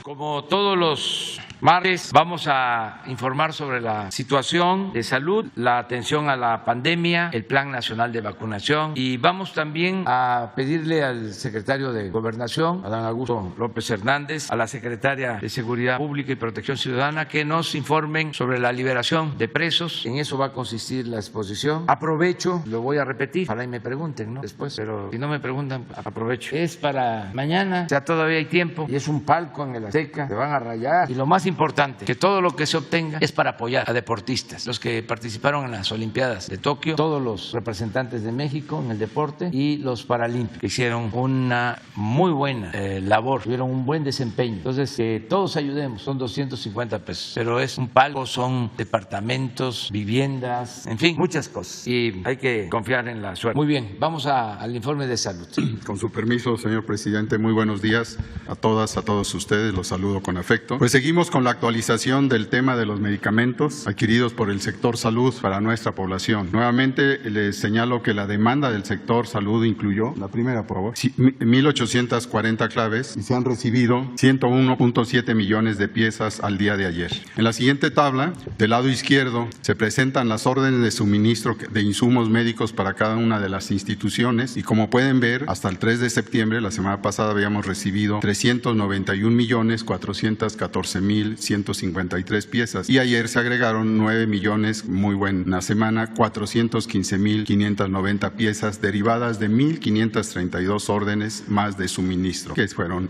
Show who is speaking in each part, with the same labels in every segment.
Speaker 1: Como todos los martes, vamos a informar sobre la situación de salud, la atención a la pandemia, el Plan Nacional de Vacunación y vamos también a pedirle al secretario de Gobernación, Adán Augusto López Hernández, a la secretaria de Seguridad Pública y Protección Ciudadana que nos informen sobre la liberación de presos. En eso va a consistir la exposición. Aprovecho, lo voy a repetir, ojalá y me pregunten, ¿no? Después, pero si no me preguntan, aprovecho. Es para mañana, o sea, todavía hay tiempo y es un palco en el Azteca, se van a rayar y lo más importante, que todo lo que se obtenga es para apoyar a deportistas, los que participaron en las Olimpiadas de Tokio, todos los representantes de México en el deporte y los paralímpicos que hicieron una muy buena labor, tuvieron un buen desempeño. Entonces, que todos ayudemos, son 250 pesos, pero es un palco, son departamentos, viviendas, en fin, muchas cosas y hay que confiar en la suerte. Muy bien, vamos al informe de salud.
Speaker 2: Con su permiso, señor presidente, muy buenos días a todas, a todos ustedes, los saludo con afecto. Pues seguimos con la actualización del tema de los medicamentos adquiridos por el sector salud para nuestra población. Nuevamente les señalo que la demanda del sector salud incluyó, la primera por favor, 1,840 claves y se han recibido 101.7 millones de piezas al día de ayer. En la siguiente tabla, del lado izquierdo, se presentan las órdenes de suministro de insumos médicos para cada una de las instituciones y como pueden ver, hasta el 3 de septiembre, la semana pasada habíamos recibido 391.414.153 piezas y ayer se agregaron 9 millones, muy buena semana, 415.590 piezas derivadas de 1.532 órdenes más de suministro, que fueron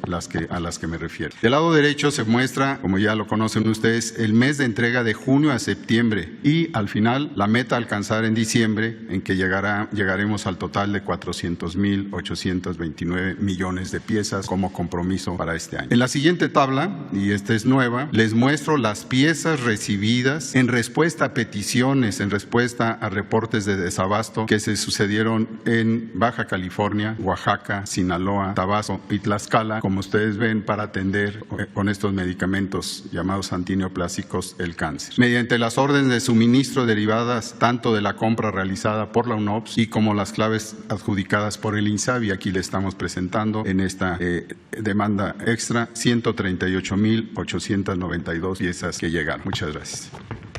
Speaker 2: a las que me refiero. Del lado derecho se muestra, como ya lo conocen ustedes, el mes de entrega de junio a septiembre y al final la meta a alcanzar en diciembre, en que llegaremos al total de 400.829 millones de piezas como compromiso para este año. En la siguiente tabla, y esta es nueva, les muestro las piezas recibidas en respuesta a peticiones, en respuesta a reportes de desabasto que se sucedieron en Baja California, Oaxaca, Sinaloa, Tabasco y Tlaxcala, como ustedes ven, para atender con estos medicamentos llamados antineoplásicos el cáncer. Mediante las órdenes de suministro derivadas tanto de la compra realizada por la UNOPS y como las claves adjudicadas por el INSABI, aquí le estamos presentando en esta demanda extra 138.892 piezas que llegaron. Muchas gracias.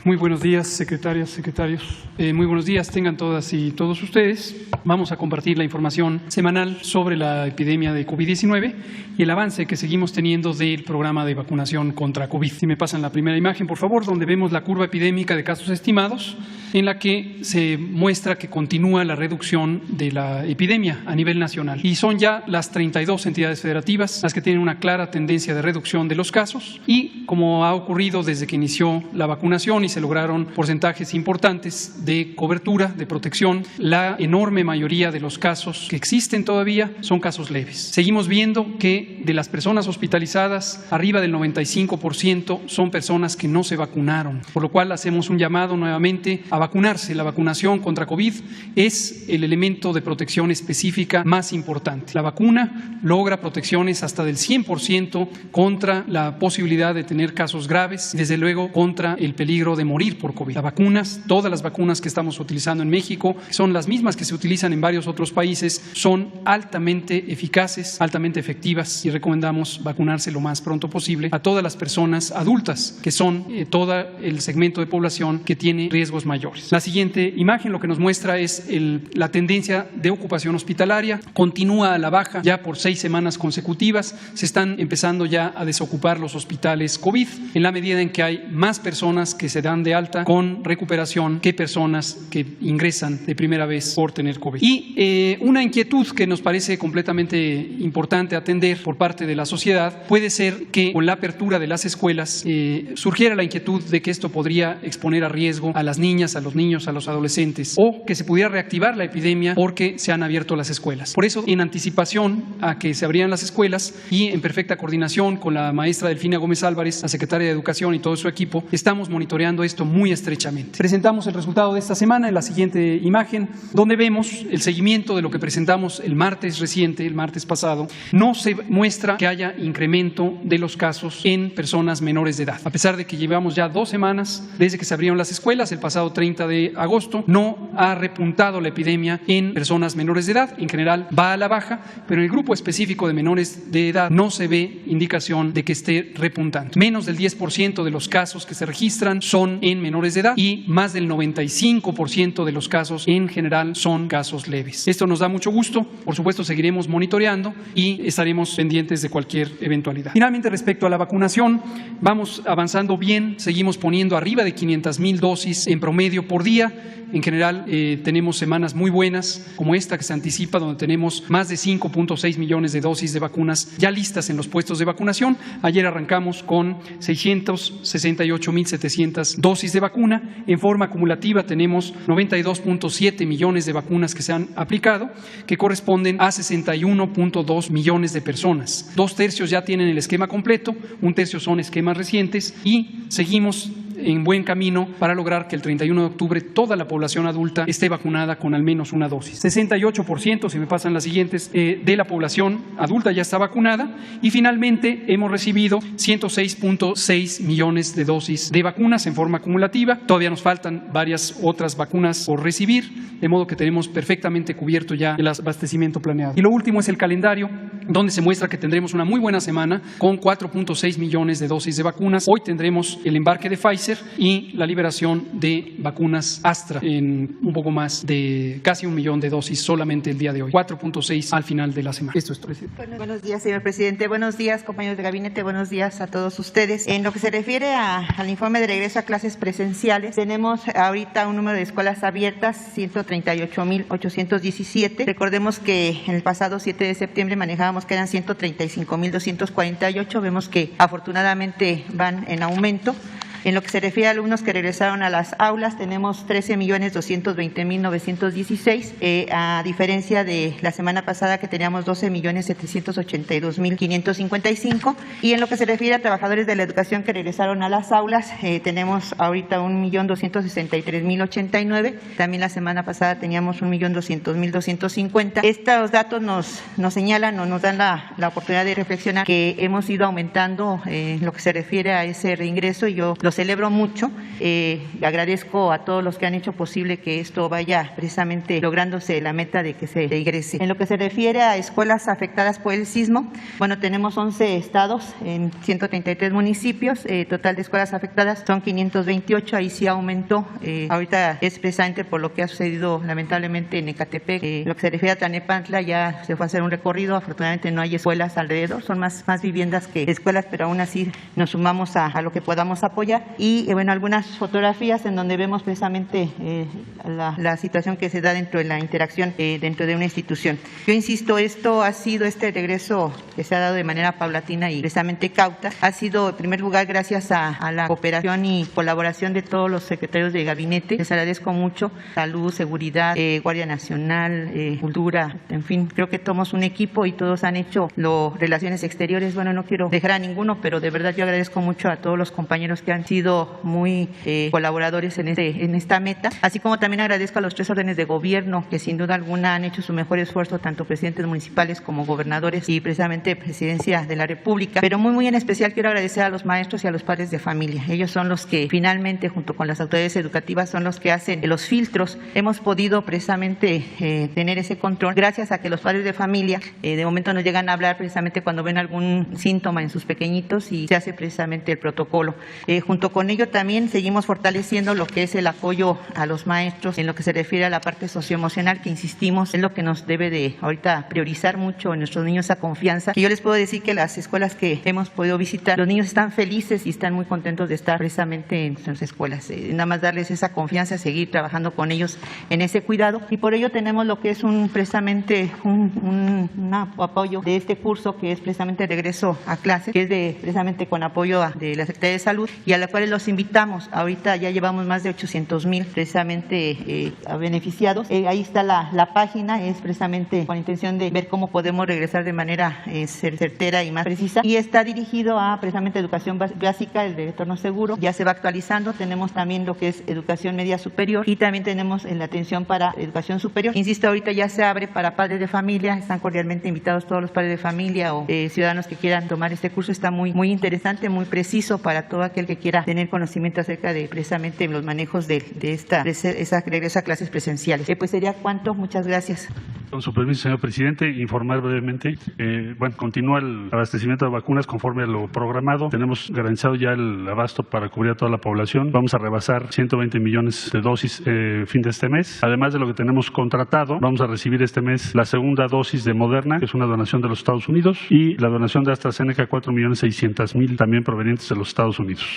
Speaker 3: Muy buenos días, secretarias, secretarios. Muy buenos días, tengan todas y todos ustedes. Vamos a compartir la información semanal sobre la epidemia de COVID-19 y el avance que seguimos teniendo del programa de vacunación contra COVID. Si me pasan la primera imagen, por favor, donde vemos la curva epidémica de casos estimados, en la que se muestra que continúa la reducción de la epidemia a nivel nacional. Y son ya las 32 entidades federativas las que tienen una clara tendencia de reducción de los casos y, como ha ocurrido desde que inició la vacunación y se lograron porcentajes importantes de cobertura, de protección, la enorme mayoría de los casos que existen todavía son casos leves. Seguimos viendo que de las personas hospitalizadas, arriba del 95% son personas que no se vacunaron, por lo cual hacemos un llamado nuevamente a vacunarse. La vacunación contra COVID es el elemento de protección específica más importante. La vacuna logra protecciones hasta del 100% contra la posibilidad de tener casos graves y desde luego contra el peligro de morir por COVID. Las vacunas, todas las vacunas que estamos utilizando en México, son las mismas que se utilizan en varios otros países, son altamente eficaces, altamente efectivas y recomendamos vacunarse lo más pronto posible a todas las personas adultas, que son todo el segmento de población que tiene riesgos mayores. La siguiente imagen lo que nos muestra es la tendencia de ocupación hospitalaria, continúa a la baja ya por 6 semanas consecutivas, se están empezando ya a desocupar los hospitales COVID en la medida en que hay más personas que se dan de alta con recuperación que personas que ingresan de primera vez por tener COVID. Y una inquietud que nos parece completamente importante atender por parte de la sociedad puede ser que con la apertura de las escuelas surgiera la inquietud de que esto podría exponer a riesgo a las niñas, a los niños, a los adolescentes o que se pudiera reactivar la epidemia porque se han abierto las escuelas. Por eso, en anticipación a que se abrieran las escuelas y en perfecta coordinación con la maestra Delfina Gómez Álvarez, la secretaria de Educación y todo su equipo, estamos monitoreando monitoreando esto muy estrechamente. Presentamos el resultado de esta semana en la siguiente imagen, donde vemos el seguimiento de lo que presentamos el martes reciente, el martes pasado. No se muestra que haya incremento de los casos en personas menores de edad. A pesar de que llevamos ya 2 semanas desde que se abrieron las escuelas, el pasado 30 de agosto, no ha repuntado la epidemia en personas menores de edad. En general va a la baja, pero en el grupo específico de menores de edad no se ve indicación de que esté repuntando. Menos del 10% de los casos que se registran son en menores de edad y más del 95% de los casos en general son casos leves. Esto nos da mucho gusto. Por supuesto, seguiremos monitoreando y estaremos pendientes de cualquier eventualidad. Finalmente, respecto a la vacunación, vamos avanzando bien. Seguimos poniendo arriba de 500,000 dosis en promedio por día. En general, tenemos semanas muy buenas, como esta que se anticipa, donde tenemos más de 5.6 millones de dosis de vacunas ya listas en los puestos de vacunación. Ayer arrancamos con 668,700 dosis de vacuna. En forma acumulativa tenemos 92.7 millones de vacunas que se han aplicado, que corresponden a 61.2 millones de personas. 2/3 ya tienen el esquema completo, 1/3 son esquemas recientes y seguimos en buen camino para lograr que el 31 de octubre toda la población adulta esté vacunada con al menos una dosis. 68%, si me pasan las siguientes, de la población adulta ya está vacunada y finalmente hemos recibido 106.6 millones de dosis de vacunas en forma acumulativa. Todavía nos faltan varias otras vacunas por recibir, de modo que tenemos perfectamente cubierto ya el abastecimiento planeado. Y lo último es el calendario, donde se muestra que tendremos una muy buena semana con 4.6 millones de dosis de vacunas. Hoy tendremos el embarque de Pfizer y la liberación de vacunas Astra en un poco más de casi 1 millón de dosis solamente el día de hoy. 4.6 al final de la semana. Esto es, presidente.
Speaker 4: Buenos días, señor presidente. Buenos días, compañeros de gabinete. Buenos días a todos ustedes. En lo que se refiere al informe de regreso a clases presenciales, tenemos ahorita un número de escuelas abiertas, 138,817. Recordemos que en el pasado 7 de septiembre manejábamos que eran 135,248. Vemos que afortunadamente van en aumento. En lo que se refiere a alumnos que regresaron a las aulas, tenemos 13,220,916, a diferencia de la semana pasada que teníamos 12,782,555. Y en lo que se refiere a trabajadores de la educación que regresaron a las aulas, tenemos ahorita 1,263,089. También la semana pasada teníamos 1,200,250. Estos datos nos señalan o nos dan la oportunidad de reflexionar que hemos ido aumentando en lo que se refiere a ese reingreso y yo lo celebro mucho. Agradezco a todos los que han hecho posible que esto vaya precisamente lográndose la meta de que se regrese. En lo que se refiere a escuelas afectadas por el sismo, bueno, tenemos 11 estados en 133 municipios, total de escuelas afectadas son 528, ahí sí aumentó. Ahorita es precisamente por lo que ha sucedido lamentablemente en Ecatepec. Lo que se refiere a Tlalnepantla ya se fue a hacer un recorrido, afortunadamente no hay escuelas alrededor, son más viviendas que escuelas, pero aún así nos sumamos a lo que podamos apoyar. Y bueno, algunas fotografías en donde vemos precisamente la situación que se da dentro de la interacción dentro de una institución. Yo insisto, este regreso que se ha dado de manera paulatina y precisamente cauta, ha sido en primer lugar gracias a la cooperación y colaboración de todos los secretarios de gabinete. Les agradezco mucho, salud, seguridad, Guardia Nacional, cultura, en fin, creo que somos un equipo y todos han hecho relaciones exteriores. Bueno, no quiero dejar a ninguno, pero de verdad yo agradezco mucho a todos los compañeros que han sido muy colaboradores en esta meta, así como también agradezco a los 3 órdenes de gobierno que sin duda alguna han hecho su mejor esfuerzo, tanto presidentes municipales como gobernadores y precisamente presidencia de la República, pero muy en especial quiero agradecer a los maestros y a los padres de familia. Ellos son los que finalmente, junto con las autoridades educativas, son los que hacen los filtros. Hemos podido precisamente tener ese control gracias a que los padres de familia de momento nos llegan a hablar precisamente cuando ven algún síntoma en sus pequeñitos y se hace precisamente el protocolo. Junto con ello también seguimos fortaleciendo lo que es el apoyo a los maestros en lo que se refiere a la parte socioemocional, que insistimos es lo que nos debe de ahorita priorizar mucho en nuestros niños, esa confianza. Y yo les puedo decir que las escuelas que hemos podido visitar, los niños están felices y están muy contentos de estar precisamente en sus escuelas. Nada más darles esa confianza, seguir trabajando con ellos en ese cuidado. Y por ello tenemos lo que es precisamente un apoyo de este curso, que es precisamente regreso a clases, que es precisamente con apoyo de la Secretaría de Salud y a la las cuales los invitamos. Ahorita ya llevamos más de 800,000 precisamente beneficiados. Ahí está la página, es precisamente con la intención de ver cómo podemos regresar de manera certera y más precisa. Y está dirigido a precisamente educación básica, el de retorno seguro. Ya se va actualizando. Tenemos también lo que es educación media superior y también tenemos la atención para educación superior. Insisto, ahorita ya se abre para padres de familia. Están cordialmente invitados todos los padres de familia o ciudadanos que quieran tomar este curso. Está muy interesante, muy preciso para todo aquel que quiera tener conocimiento acerca de precisamente los manejos de esa regreso a clases presenciales. Pues sería cuánto. Muchas gracias.
Speaker 5: Con su permiso, señor presidente, informar brevemente. Continúa el abastecimiento de vacunas conforme a lo programado. Tenemos garantizado ya el abasto para cubrir a toda la población. Vamos a rebasar 120 millones de dosis fin de este mes. Además de lo que tenemos contratado, vamos a recibir este mes la segunda dosis de Moderna, que es una donación de los Estados Unidos, y la donación de AstraZeneca, 4.600.000, también provenientes de los Estados Unidos.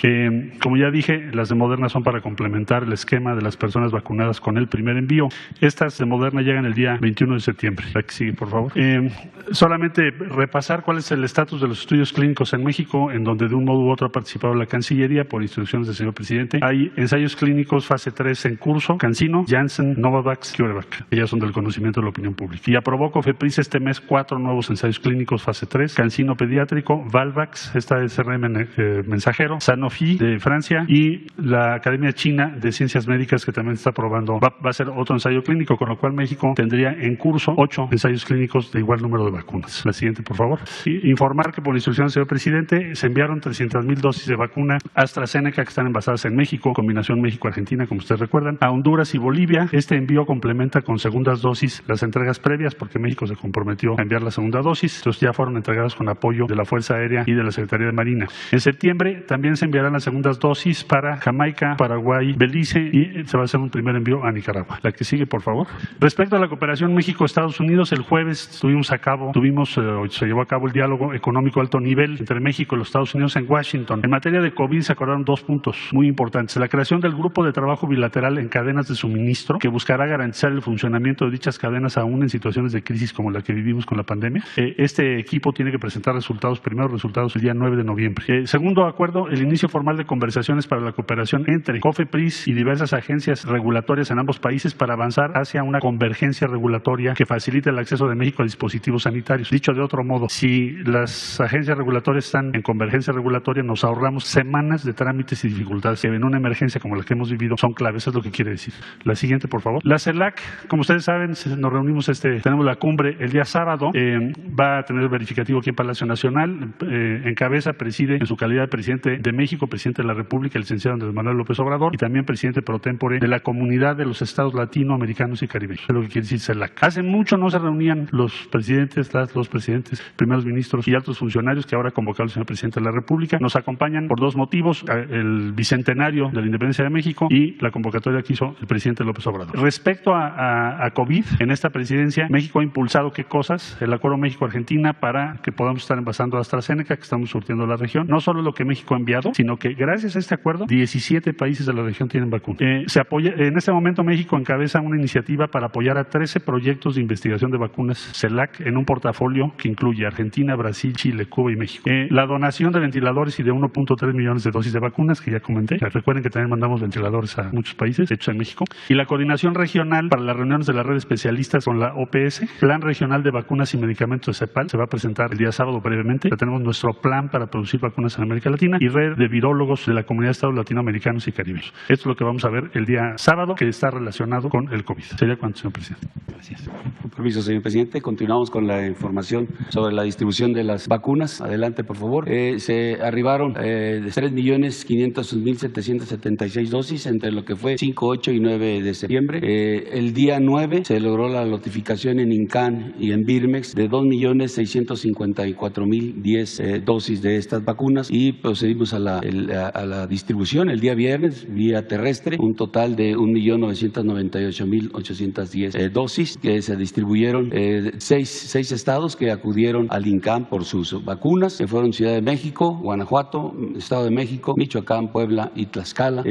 Speaker 5: Como ya dije, las de Moderna son para complementar el esquema de las personas vacunadas con el primer envío. Estas de Moderna llegan el día 21 de septiembre. La que sigue, por favor. Solamente repasar cuál es el estatus de los estudios clínicos en México, en donde de un modo u otro ha participado la Cancillería por instrucciones del señor presidente. Hay ensayos clínicos fase 3 en curso: CanSino, Janssen, Novavax, CureVac, que ya son del conocimiento de la opinión pública. Y aprobó COFEPRIS este mes 4 nuevos ensayos clínicos fase 3: CanSino pediátrico, Valvax, esta es CRM mensajero, Sanofi de Francia, y la Academia China de Ciencias Médicas, que también está aprobando, va a ser otro ensayo clínico, con lo cual México tendría en curso 8 ensayos clínicos de igual número de vacunas. La siguiente, por favor. Informar que por instrucción del señor presidente se enviaron 300,000 dosis de vacuna AstraZeneca que están envasadas en México, combinación México-Argentina, como ustedes recuerdan, a Honduras y Bolivia. Este envío complementa con segundas dosis las entregas previas, porque México se comprometió a enviar la segunda dosis. Entonces ya fueron entregadas con apoyo de la Fuerza Aérea y de la Secretaría de Marina. En septiembre también se enviarán las segundas dosis para Jamaica, Paraguay, Belice, y se va a hacer un primer envío a Nicaragua. La que sigue, por favor. Respecto a la cooperación México-Estados Unidos, el jueves se llevó a cabo el diálogo económico de alto nivel entre México y los Estados Unidos en Washington. En materia de COVID se acordaron 2 puntos muy importantes: la creación del grupo de trabajo bilateral en cadenas de suministro, que buscará garantizar el funcionamiento de dichas cadenas aún en situaciones de crisis como la que vivimos con la pandemia. Este equipo tiene que presentar primeros resultados el día 9 de noviembre. Segundo acuerdo, el inicio formal de conversaciones para la cooperación entre COFEPRIS y diversas agencias regulatorias en ambos países para avanzar hacia una convergencia regulatoria que facilite el acceso de México a dispositivos sanitarios. Dicho de otro modo, si las agencias regulatorias están en convergencia regulatoria, nos ahorramos semanas de trámites y dificultades que en una emergencia como la que hemos vivido son claves. Eso es lo que quiere decir. La siguiente, por favor. La CELAC, como ustedes saben, nos reunimos tenemos la cumbre el día sábado. Va a tener verificativo aquí en Palacio Nacional. Encabeza, preside en su calidad de presidente de México, presidente de la República, el licenciado Andrés Manuel López Obrador, y también presidente pro tempore de la Comunidad de los Estados Latinoamericanos y Caribeños. Es lo que quiere decir CELAC. Hace mucho no se reunían los presidentes, primeros ministros y altos funcionarios que ahora ha convocado el señor presidente de la República. Nos acompañan por 2 motivos: el bicentenario de la independencia de México y la convocatoria que hizo el presidente López Obrador. Respecto a COVID, en esta presidencia México ha impulsado ¿qué cosas? El acuerdo México-Argentina para que podamos estar envasando AstraZeneca, que estamos surtiendo a la región. No solo lo que México ha enviado, sino que gracias a este acuerdo 17 países de la región tienen vacuna. En este momento México encabeza una iniciativa para apoyar a 13 proyectos de investigación de vacunas CELAC en un portafolio que incluye Argentina, Brasil, Chile, Cuba y México. La donación de ventiladores y de 1.3 millones de dosis de vacunas, que ya comenté. Recuerden que también mandamos ventiladores a muchos países, hechos en México. Y la coordinación regional para las reuniones de la red de especialistas con la OPS. Plan regional de vacunas y medicamentos de CEPAL se va a presentar el día sábado brevemente. Ya tenemos nuestro plan para producir vacunas en América Latina, y red de virólogos de la Comunidad de Estados Latinoamericanos y Caribeños. Esto es lo que vamos a ver el día sábado, que está relacionado con el COVID. ¿Sería cuánto, señor presidente? Gracias.
Speaker 6: Con permiso, señor presidente. Continuamos con la información sobre la distribución de las vacunas. Adelante, por favor. Se arribaron 3.500.776 dosis entre lo que fue 5, 8 y 9 de septiembre. El día 9 se logró la notificación en INCAN y en Birmex de 2.654.010 dosis de estas vacunas, y procedimos a la distribución el día viernes vía terrestre, un total de 1.998.810 dosis, que se distribuyeron 6 estados que acudieron al INCAN por sus vacunas, que fueron Ciudad de México, Guanajuato, Estado de México, Michoacán, Puebla y Tlaxcala.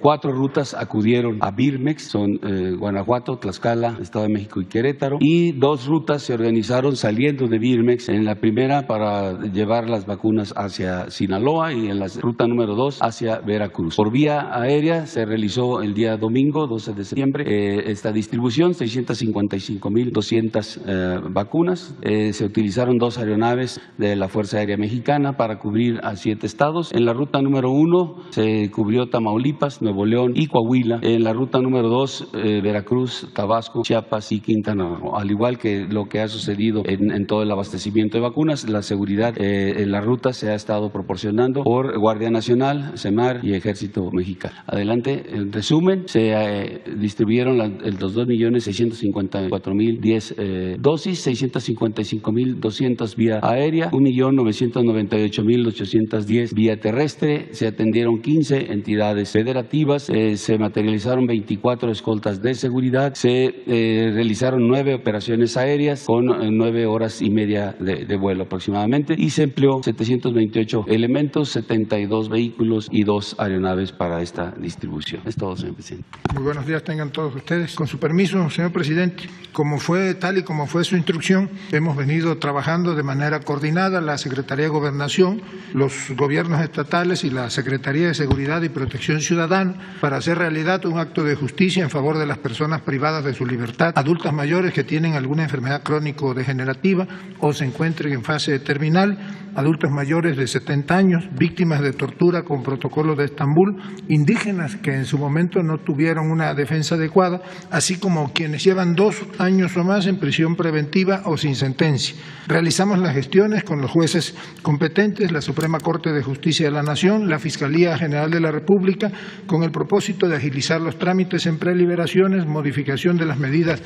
Speaker 6: 4 rutas acudieron a Birmex, son Guanajuato, Tlaxcala, Estado de México y Querétaro, y 2 rutas se organizaron saliendo de Birmex, en la primera para llevar las vacunas hacia Sinaloa y en la ruta número 2 hacia Veracruz. Por vía aérea se realizó el día domingo 12 de septiembre esta distribución, 655.200 vacunas. Se utilizaron 2 aeronaves de la Fuerza Aérea Mexicana para cubrir a 7 estados. En la ruta número 1 se cubrió Tamaulipas, Nuevo León y Coahuila. En la ruta número 2 Veracruz, Tabasco, Chiapas y Quintana Roo. Al igual que lo que ha sucedido en todo el abastecimiento de vacunas, la seguridad en la ruta se ha estado proporcionando por Guardia Nacional, SEMAR y Ejército Mexicano. Adelante, en resumen, se distribuyeron los 2.654.010 dosis, 655.200 vía aérea, 1.998.810 vía terrestre. Se atendieron 15 entidades federativas, se materializaron 24 escoltas de seguridad, se realizaron 9 operaciones aéreas con 9 horas y media de vuelo aproximadamente, y se empleó 728 elementos, 72 vehículos y 2 aeronaves para esta distribución. Es todo, señor presidente.
Speaker 7: Muy buenos días tengan todos ustedes. Con su permiso, señor presidente, tal y como fue su instrucción, hemos venido trabajando de manera coordinada la Secretaría de Gobernación, los gobiernos estatales y la Secretaría de Seguridad y Protección Ciudadana para hacer realidad un acto de justicia en favor de las personas privadas de su libertad, adultas mayores que tienen alguna enfermedad crónico-degenerativa o se encuentren en fase terminal, adultos mayores de 70 años, víctimas de tortura con protocolo de Estambul, indígenas que en su momento no tuvieron una defensa adecuada, así como quienes llevan 2 años o más en prisión preventiva o sin sentencia. Realizamos las gestiones con los jueces competentes, la Suprema Corte de Justicia de la Nación, la Fiscalía General de la República, con el propósito de agilizar los trámites en preliberaciones, modificación de las medidas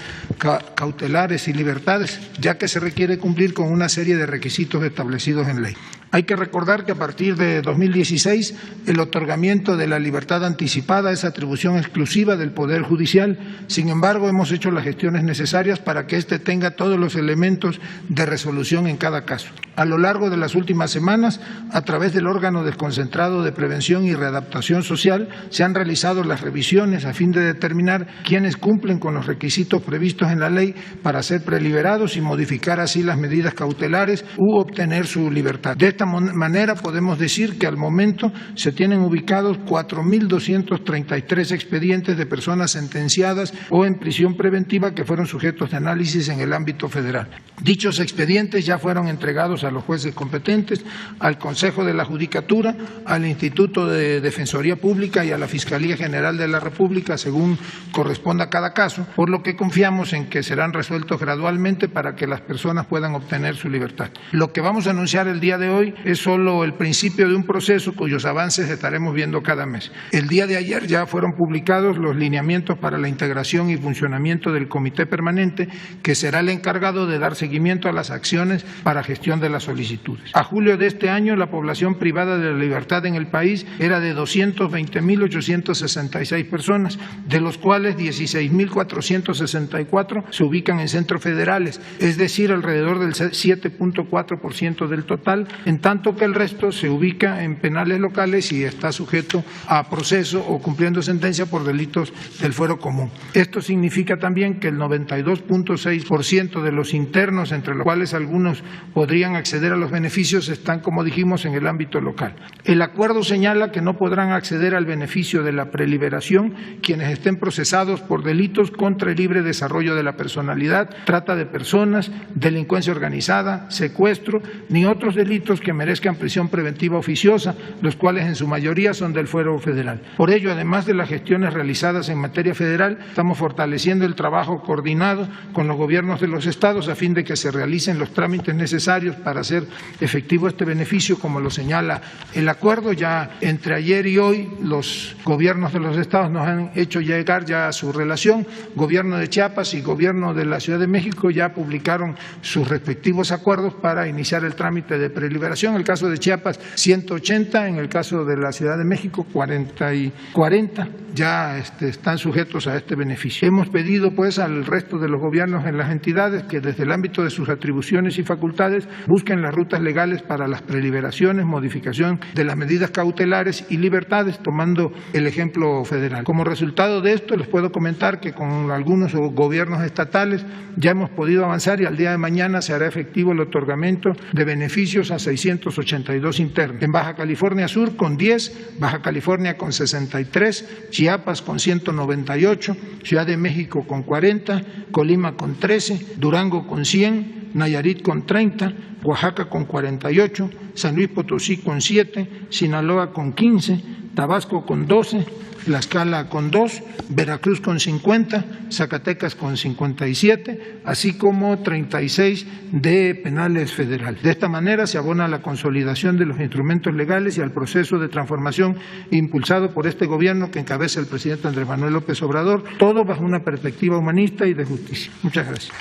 Speaker 7: cautelares y libertades, ya que se requiere cumplir con una serie de requisitos establecidos en ley. Hay que recordar que a partir de 2016 el otorgamiento de la libertad anticipada es atribución exclusiva del Poder Judicial. Sin embargo, hemos hecho las gestiones necesarias para que éste tenga todos los elementos de resolución en cada caso. A lo largo de las últimas semanas, a través del órgano desconcentrado de prevención y readaptación social, se han realizado las revisiones a fin de determinar quiénes cumplen con los requisitos previstos en la ley para ser preliberados y modificar así las medidas cautelares u obtener su libertad. De esta manera podemos decir que al momento se tienen ubicados 4.233 expedientes de personas sentenciadas o en prisión preventiva que fueron sujetos de análisis en el ámbito federal. Dichos expedientes ya fueron entregados a los jueces competentes, al Consejo de la Judicatura, al Instituto de Defensoría Pública y a la Fiscalía General de la República, según corresponda a cada caso, por lo que confiamos en que serán resueltos gradualmente para que las personas puedan obtener su libertad. Lo que vamos a anunciar el día de hoy es solo el principio de un proceso cuyos avances estaremos viendo cada mes. El día de ayer ya fueron publicados los lineamientos para la integración y funcionamiento del Comité Permanente, que será el encargado de dar seguimiento a las acciones para gestión de las solicitudes. A julio de este año, la población privada de la libertad en el país era de 220.866 personas, de los cuales 16.464 se ubican en centros federales, es decir, alrededor del 7.4% del total, en tanto que el resto se ubica en penales locales y está sujeto a proceso o cumpliendo sentencia por delitos del fuero común. Esto significa también que el 92.6% de los internos, entre los cuales algunos podrían acceder a los beneficios, están, como dijimos, en el ámbito local. El acuerdo señala que no podrán acceder al beneficio de la preliberación quienes estén procesados por delitos contra el libre desarrollo de la personalidad, trata de personas, delincuencia organizada, secuestro, ni otros delitos que merezcan prisión preventiva oficiosa, los cuales en su mayoría son del fuero federal. Por ello, además de las gestiones realizadas en materia federal, estamos fortaleciendo el trabajo coordinado con los gobiernos de los estados a fin de que se realicen los trámites necesarios para hacer efectivo este beneficio, como lo señala el acuerdo. Ya entre ayer y hoy los gobiernos de los estados nos han hecho llegar ya su relación. Gobierno de Chiapas y Gobierno de la Ciudad de México ya publicaron sus respectivos acuerdos para iniciar el trámite de preliberación participación. En el caso de Chiapas, 180, en el caso de la Ciudad de México, 40 ya están sujetos a este beneficio. Hemos pedido pues al resto de los gobiernos en las entidades que desde el ámbito de sus atribuciones y facultades busquen las rutas legales para las preliberaciones, modificación de las medidas cautelares y libertades, tomando el ejemplo federal. Como resultado de esto, les puedo comentar que con algunos gobiernos estatales ya hemos podido avanzar y al día de mañana se hará efectivo el otorgamiento de beneficios a 682 internos. En Baja California Sur con 10, Baja California con 63, Chiapas con 198, Ciudad de México con 40, Colima con 13, Durango con 100, Nayarit con 30, Oaxaca con 48, San Luis Potosí con 7, Sinaloa con 15, Tabasco con 12, Tlaxcala con 2, Veracruz con 50, Zacatecas con 57, así como 36 de penales federales. De esta manera se abona a la consolidación de los instrumentos legales y al proceso de transformación impulsado por este gobierno que encabeza el presidente Andrés Manuel López Obrador, todo bajo una perspectiva humanista y de justicia. Muchas gracias.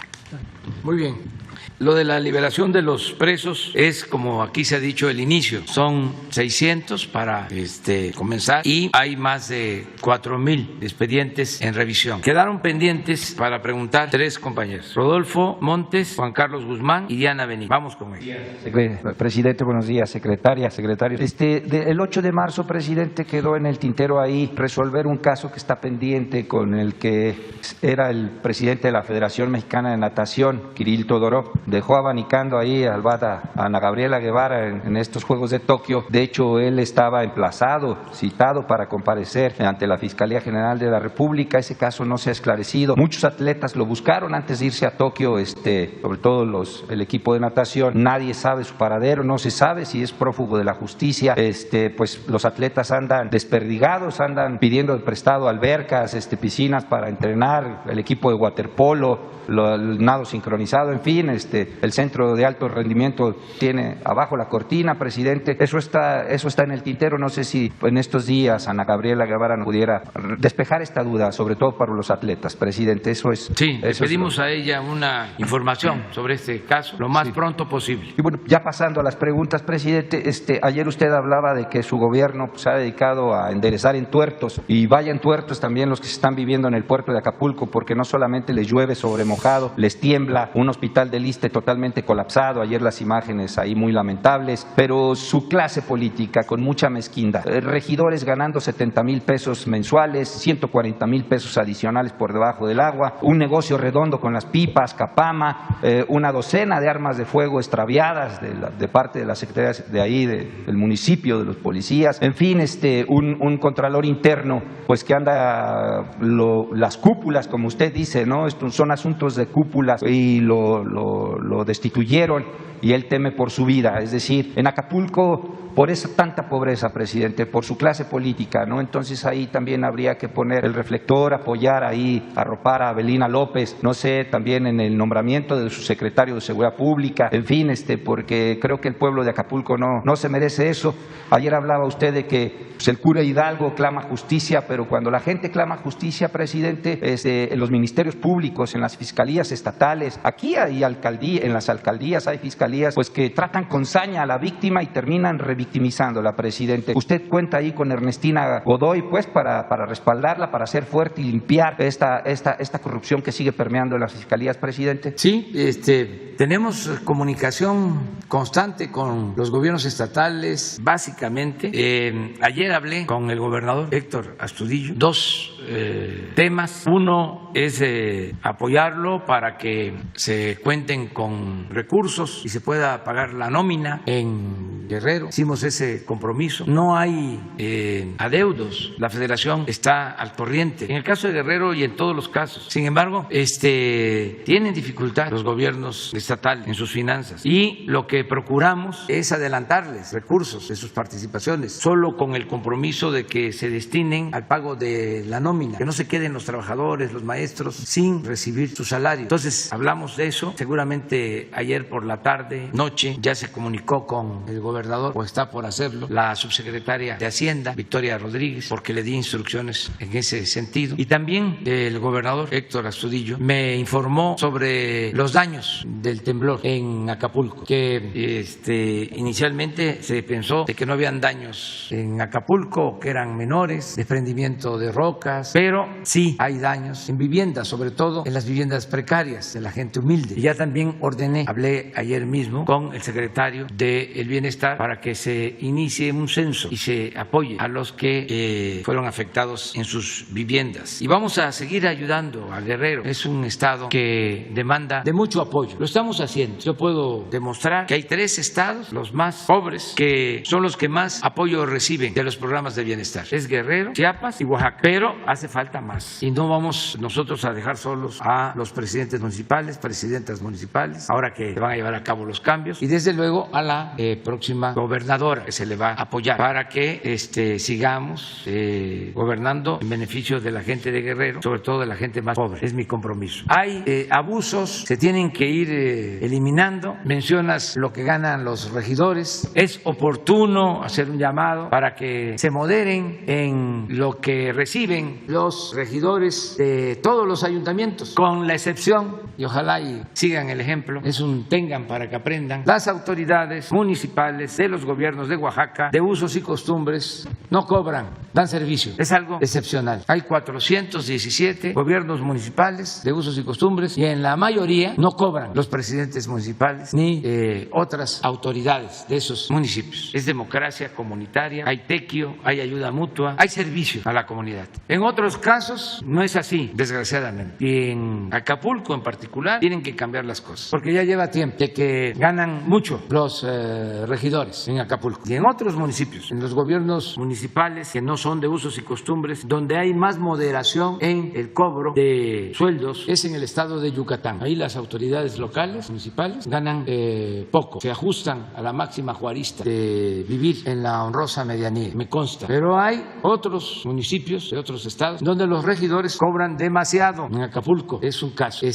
Speaker 1: Muy bien. Lo de la liberación de los presos es, como aquí se ha dicho, el inicio. Son 600 para comenzar y hay más de 4,000 expedientes en revisión. Quedaron pendientes para preguntar 3 compañeros: Rodolfo Montes, Juan Carlos Guzmán y Diana Benítez. Vamos con ellos.
Speaker 8: Presidente, buenos días. Secretario. El 8 de marzo, presidente, quedó en el tintero ahí resolver un caso que está pendiente con el que era el presidente de la Federación Mexicana de Natación, Kirill Todorov. Dejó abanicando ahí a Ana Gabriela Guevara en estos Juegos de Tokio. De hecho, él estaba citado para comparecer ante la Fiscalía General de la República. Ese caso no se ha esclarecido. Muchos atletas lo buscaron antes de irse a Tokio, sobre todo el equipo de natación. Nadie sabe su paradero, no se sabe si es prófugo de la justicia. Pues los atletas andan desperdigados, andan pidiendo prestado albercas, piscinas para entrenar, el equipo de waterpolo, el nado sincronizado, en fin, el centro de alto rendimiento tiene abajo la cortina, presidente. Eso está en el tintero. No sé si en estos días Ana Gabriela Guevara nos pudiera despejar esta duda, sobre todo para los atletas, presidente.
Speaker 1: Sí, le pedimos a ella una información sobre este caso lo más pronto posible.
Speaker 8: Y bueno, ya pasando a las preguntas, presidente, ayer usted hablaba de que su gobierno se ha dedicado a enderezar entuertos, y vaya entuertos también los que se están viviendo en el puerto de Acapulco, porque no solamente les llueve sobre mojado, les tiembla, un hospital del ISSSTE totalmente colapsado, ayer las imágenes ahí muy lamentables, pero su clase política con mucha mezquindad, regidores ganando 70,000 pesos mensuales, 140,000 pesos adicionales por debajo del agua, un negocio redondo con las pipas, Capama, una docena de armas de fuego extraviadas de parte de la Secretaría de ahí, del municipio, de los policías, en fin, un contralor interno, pues que anda las cúpulas, como usted dice, ¿no? Estos son asuntos de cúpulas y lo destituyeron y él teme por su vida. Es decir, en Acapulco, por esa tanta pobreza, presidente, por su clase política, ¿no? Entonces ahí también habría que poner el reflector, apoyar ahí, arropar a Abelina López, no sé, también en el nombramiento de su secretario de Seguridad Pública, en fin, porque creo que el pueblo de Acapulco no se merece eso. Ayer hablaba usted de que pues, el cura Hidalgo clama justicia, pero cuando la gente clama justicia, presidente, en los ministerios públicos, en las fiscalías estatales, aquí hay en las alcaldías hay fiscalías pues que tratan con saña a la víctima y terminan revictimizándola, presidente. ¿Usted cuenta ahí con Ernestina Godoy pues para respaldarla, para ser fuerte y limpiar esta corrupción que sigue permeando en las fiscalías, presidente?
Speaker 1: Sí, tenemos comunicación constante con los gobiernos estatales, básicamente. Ayer hablé con el gobernador Héctor Astudillo, 2 temas. Uno es apoyarlo para que se cuenten con recursos y se pueda pagar la nómina en Guerrero. Hicimos ese compromiso. No hay adeudos. La Federación está al corriente. En el caso de Guerrero y en todos los casos. Sin embargo, tienen dificultad los gobiernos estatales en sus finanzas. Y lo que procuramos es adelantarles recursos de sus participaciones, solo con el compromiso de que se destinen al pago de la nómina, que no se queden los trabajadores, los maestros, sin recibir su salario. Entonces, hablamos de eso. Seguramente ayer por la tarde, noche, ya se comunicó con el gobernador gobernador, o está por hacerlo, la subsecretaria de Hacienda, Victoria Rodríguez, porque le di instrucciones en ese sentido. Y también el gobernador Héctor Astudillo me informó sobre los daños del temblor en Acapulco, que inicialmente se pensó de que no habían daños en Acapulco, que eran menores, desprendimiento de rocas, pero sí hay daños en viviendas, sobre todo en las viviendas precarias de la gente humilde. Y ya también hablé ayer mismo con el secretario del Bienestar para que se inicie un censo y se apoye a los que fueron afectados en sus viviendas. Y vamos a seguir ayudando a Guerrero. Es un estado que demanda de mucho apoyo. Lo estamos haciendo. Yo puedo demostrar que hay 3 estados, los más pobres, que son los que más apoyo reciben de los programas de bienestar. Es Guerrero, Chiapas y Oaxaca. Pero hace falta más. Y no vamos nosotros a dejar solos a los presidentes municipales, presidentas municipales, ahora que se van a llevar a cabo los cambios, y desde luego a la próxima gobernadora, que se le va a apoyar para que sigamos gobernando en beneficio de la gente de Guerrero, sobre todo de la gente más pobre. Es mi compromiso. Hay abusos, se tienen que ir eliminando. Mencionas lo que ganan los regidores. Es oportuno hacer un llamado para que se moderen en lo que reciben los regidores de todos los ayuntamientos, con la excepción, y ojalá y sigan el ejemplo, tengan para que aprendan, las autoridades municipales de los gobiernos de Oaxaca, de usos y costumbres, no cobran, dan servicio. Es algo excepcional. Hay 417 gobiernos municipales de usos y costumbres, y en la mayoría no cobran los presidentes municipales ni otras autoridades de esos municipios. Es democracia comunitaria, hay tequio, hay ayuda mutua, hay servicio a la comunidad. En otros casos no es así, desgraciadamente. Y en Acapulco en particular tienen que cambiar las cosas, porque ya lleva tiempo de que ganan mucho los regidores en Acapulco. Y en otros municipios, en los gobiernos municipales que no son de usos y costumbres, donde hay más moderación en el cobro de sueldos, es en el estado de Yucatán. Ahí las autoridades locales, municipales, ganan poco, se ajustan a la máxima juarista de vivir en la honrosa medianía, me consta. Pero hay otros municipios de otros estados donde los regidores cobran demasiado. En Acapulco es un caso.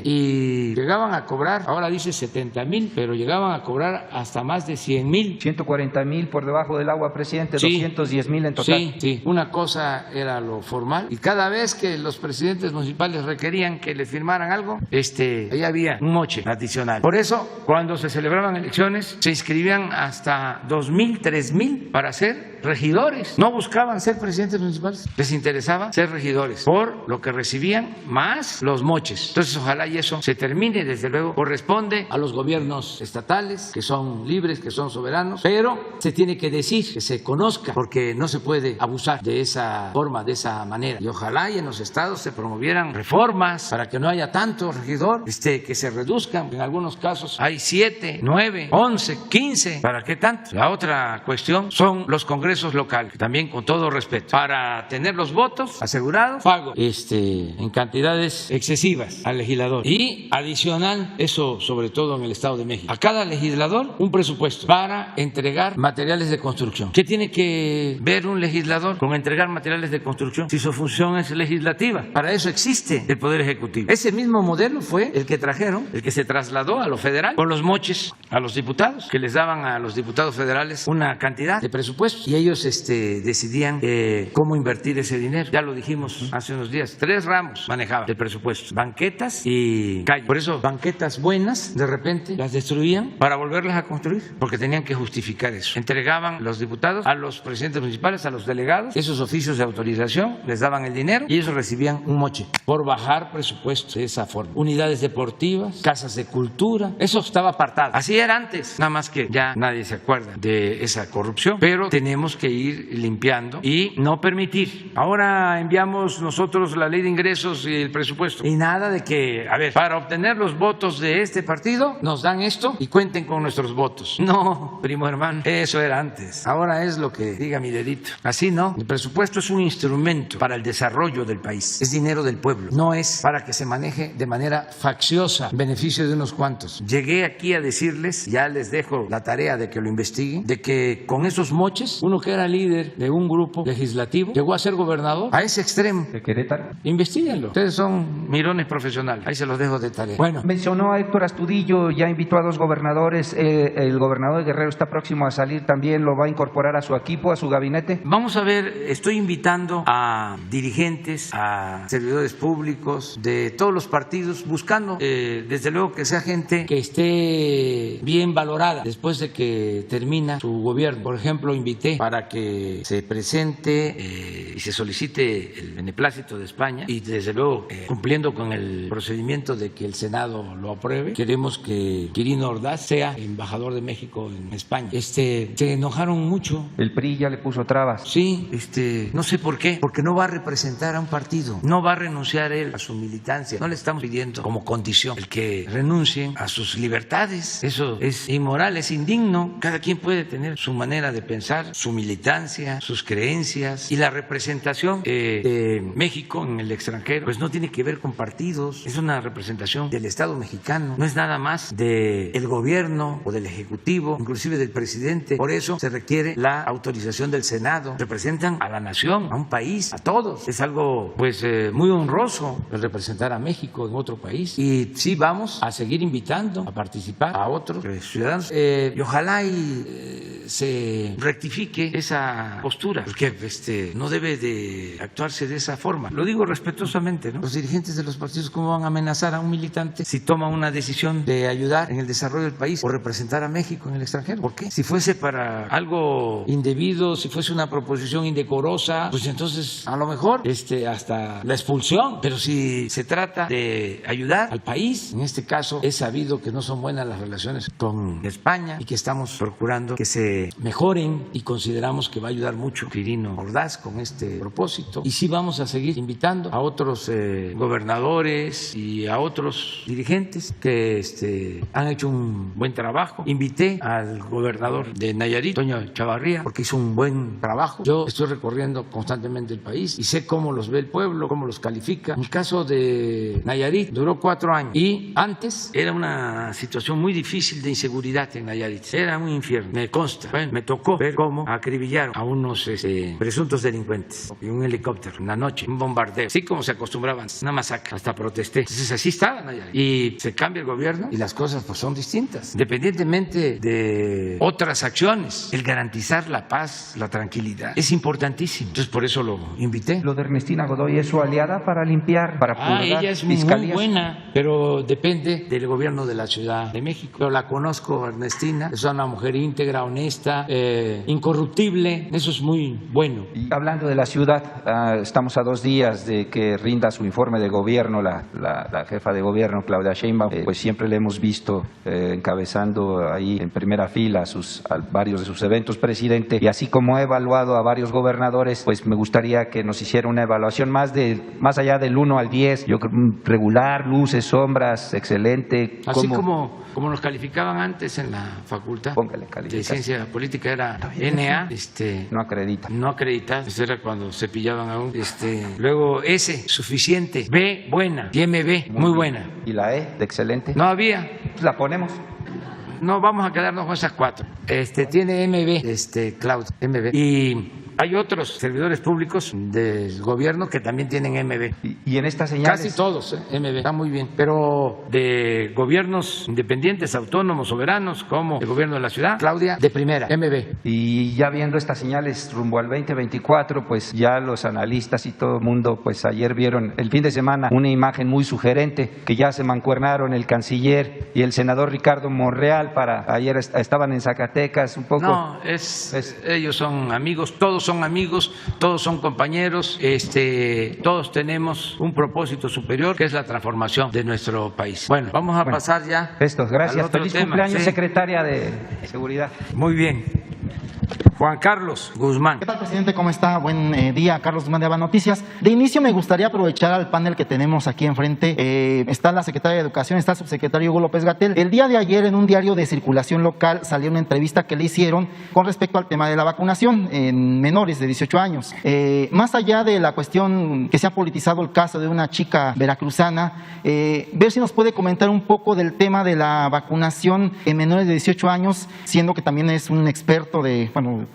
Speaker 1: Y llegaban a cobrar, ahora dice 70,000, pero llegaban a cobrar hasta más de 100,000.
Speaker 8: 140,000 por debajo del agua, presidente, sí, 210,000 en total.
Speaker 1: Sí. Una cosa era lo formal, y cada vez que los presidentes municipales requerían que les firmaran algo, ahí había un moche adicional. Por eso, cuando se celebraban elecciones, se inscribían hasta 2,000, 3,000 para ser regidores. No buscaban ser presidentes municipales, les interesaba ser regidores por lo que recibían más los moches. Entonces, ojalá y eso se termine. Desde luego corresponde a los gobiernos estatales, que son libres, que son soberanos, pero se tiene que decir, que se conozca, porque no se puede abusar de esa forma, de esa manera. Y ojalá y en los estados se promovieran reformas para que no haya tanto regidor, que se reduzcan. En algunos casos hay 7, 9, 11, 15. ¿Para qué tanto? La otra cuestión son los congresos locales, también con todo respeto. Para tener los votos asegurados, pago en cantidades excesivas al legislador. Y adicional, eso sobre todo en el Estado de México, a cada legislador un presupuesto para entregar materiales de construcción. ¿Qué tiene que ver un legislador con entregar materiales de construcción si su función es legislativa? Para eso existe el Poder Ejecutivo. Ese mismo modelo fue el que trajeron, el que se trasladó a lo federal, con los moches a los diputados, que les daban a los diputados federales una cantidad de presupuestos, y ellos decidían cómo invertir ese dinero. Ya lo dijimos hace unos días, 3 ramos manejaban el presupuesto: banquetas y calles. Por eso banquetas buenas de repente las destruían para volverlas a construir, porque tenían que justificar eso. Entregaban los diputados a los presidentes municipales, a los delegados, esos oficios de autorización, les daban el dinero y ellos recibían un moche por bajar presupuesto de esa forma. Unidades deportivas, casas de cultura, eso estaba apartado. Así era antes, nada más que ya nadie se acuerda de esa corrupción, pero tenemos que ir limpiando y no permitir. Ahora enviamos nosotros la ley de ingresos y el presupuesto, y nada de que, para obtener los votos de este partido nos dan esto y cuenten con nuestros votos. No, primo hermano, eso era antes. Ahora es lo que diga mi dedito. Así no. El presupuesto es un instrumento para el desarrollo del país. Es dinero del pueblo. No es para que se maneje de manera facciosa en beneficio de unos cuantos. Llegué aquí a decirles, ya les dejo la tarea de que lo investiguen, de que con esos moches uno Uno que era líder de un grupo legislativo llegó a ser gobernador a ese extremo.
Speaker 8: ¿De Querétaro?
Speaker 1: Investíguenlo. Ustedes son mirones profesionales. Ahí se los dejo de tarea. Bueno,
Speaker 8: Mencionó a Héctor Astudillo, ya invitó a 2 gobernadores. El gobernador de Guerrero está próximo a salir también. ¿Lo va a incorporar a su equipo, a su gabinete?
Speaker 1: vamos a ver, estoy invitando a dirigentes, a servidores públicos de todos los partidos, buscando desde luego que sea gente que esté bien valorada después de que termina su gobierno. Por ejemplo, invité para que se presente y se solicite el beneplácito de España y desde luego cumpliendo con el procedimiento de que el Senado lo apruebe. Queremos que Quirino Ordaz sea embajador de México en España. Se enojaron mucho.
Speaker 8: El PRI ya le puso trabas.
Speaker 1: Sí, no sé por qué, porque no va a representar a un partido, no va a renunciar él a su militancia. No le estamos pidiendo como condición el que renuncien a sus libertades. Eso es inmoral, es indigno. Cada quien puede tener su manera de pensar, su militancia, sus creencias, y la representación de México en el extranjero pues no tiene que ver con partidos, es una representación del Estado mexicano, no es nada más del gobierno o del Ejecutivo, inclusive del presidente. Por eso se requiere la autorización del Senado. Representan a la nación, a un país, a todos. Es algo pues muy honroso el representar a México en otro país, y sí vamos a seguir invitando a participar a otros ciudadanos y ojalá se rectifique esa postura, porque no debe de actuarse de esa forma. Lo digo respetuosamente, ¿no? Los dirigentes de los partidos, ¿cómo van a amenazar a un militante si toma una decisión de ayudar en el desarrollo del país o representar a México en el extranjero? ¿Por qué? Si fuese para algo indebido, si fuese una proposición indecorosa, pues entonces a lo mejor hasta la expulsión. Pero si se trata de ayudar al país, en este caso es sabido que no son buenas las relaciones con España y que estamos procurando que se mejoren, y consideramos que va a ayudar mucho Quirino Ordaz con este propósito. Y sí vamos a seguir invitando a otros gobernadores y a otros dirigentes que han hecho un buen trabajo. Invité al gobernador de Nayarit, Toño Chavarría, porque hizo un buen trabajo. Yo estoy recorriendo constantemente el país y sé cómo los ve el pueblo, cómo los califica. En el caso de Nayarit duró 4 años, y antes era una situación muy difícil de inseguridad en Nayarit. Era un infierno, me consta. Bueno, me tocó ver cómo acribillaron a unos presuntos delincuentes en un helicóptero en la noche, un bombardeo, así como se acostumbraban, una masacre. Hasta protesté. Entonces así estaba Nayarit. Y se cambia el gobierno y las cosas pues son distintas, independientemente de otras acciones. El garantizar la paz, la tranquilidad es importantísimo. Entonces por eso lo invité.
Speaker 8: Lo de Ernestina Godoy es su aliada para limpiar, para purgar
Speaker 1: ella es
Speaker 8: fiscalías.
Speaker 1: Muy buena, pero depende del gobierno de la Ciudad de México. Yo la conozco, Ernestina, es una mujer íntegra, honesta, incorruptible. Eso es muy bueno.
Speaker 8: Y hablando de la ciudad, estamos a 2 días de que rinda su informe de gobierno la jefa de gobierno, Claudia Sheinbaum. Pues siempre le hemos visto encabezando ahí en primera fila a varios de sus eventos, presidente, y así como ha evaluado a varios gobernadores, pues me gustaría que nos hiciera una evaluación más allá del 1 al 10, yo creo regular, luces, sombras, excelente.
Speaker 1: Así como nos calificaban antes en la facultad de Ciencia Política, era NA,
Speaker 8: no acredita.
Speaker 1: No acreditado, eso era cuando se pillaban aún. Luego S, suficiente, B, buena, y MB, muy buena.
Speaker 8: ¿Y la E, de excelente?
Speaker 1: No había.
Speaker 8: La ponemos.
Speaker 1: No, vamos a quedarnos con esas 4. Tiene MB, Cloud, MB. Y hay otros servidores públicos del gobierno que también tienen MB.
Speaker 8: Y en estas señales...
Speaker 1: Casi todos, MB, está muy bien. Pero de gobiernos independientes, autónomos, soberanos, como el gobierno de la ciudad, Claudia, de primera, MB.
Speaker 8: Y ya viendo estas señales rumbo al 2024, pues ya los analistas y todo el mundo, pues ayer vieron el fin de semana una imagen muy sugerente, que ya se mancuernaron el canciller y el senador Ricardo Monreal ayer estaban en Zacatecas un poco.
Speaker 1: No, ellos son amigos, todos son amigos, todos son compañeros, todos tenemos un propósito superior, que es la transformación de nuestro país. Bueno, vamos a pasar ya.
Speaker 8: Gracias. Feliz cumpleaños, secretaria de Seguridad.
Speaker 1: Muy bien. Juan Carlos Guzmán.
Speaker 9: ¿Qué tal, presidente? ¿Cómo está? Buen día, Carlos Guzmán de Aba Noticias. De inicio me gustaría aprovechar al panel que tenemos aquí enfrente. Está la secretaria de Educación, está el subsecretario Hugo López-Gatell. El día de ayer en un diario de circulación local salió una entrevista que le hicieron con respecto al tema de la vacunación en menores de 18 años. Más allá de la cuestión que se ha politizado el caso de una chica veracruzana, ver si nos puede comentar un poco del tema de la vacunación en menores de 18 años, siendo que también es un experto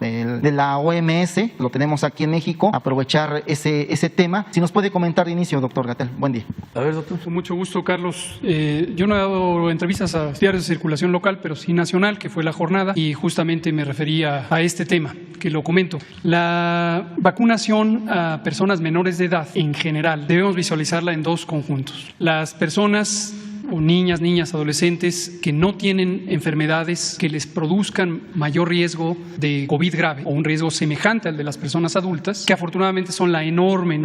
Speaker 9: de la OMS, lo tenemos aquí en México, aprovechar ese tema. Si nos puede comentar de inicio, doctor Gatell. Buen día.
Speaker 1: A ver, doctor.
Speaker 3: Con mucho gusto, Carlos. Yo no he dado entrevistas a diarios de circulación local, pero sí nacional, que fue la jornada, y justamente me refería a este tema, que lo comento. La vacunación a personas menores de edad, en general, debemos visualizarla en dos conjuntos. Las personas o niñas, adolescentes que no tienen enfermedades que les produzcan mayor riesgo de COVID grave o un riesgo semejante al de las personas adultas, que afortunadamente son la enorme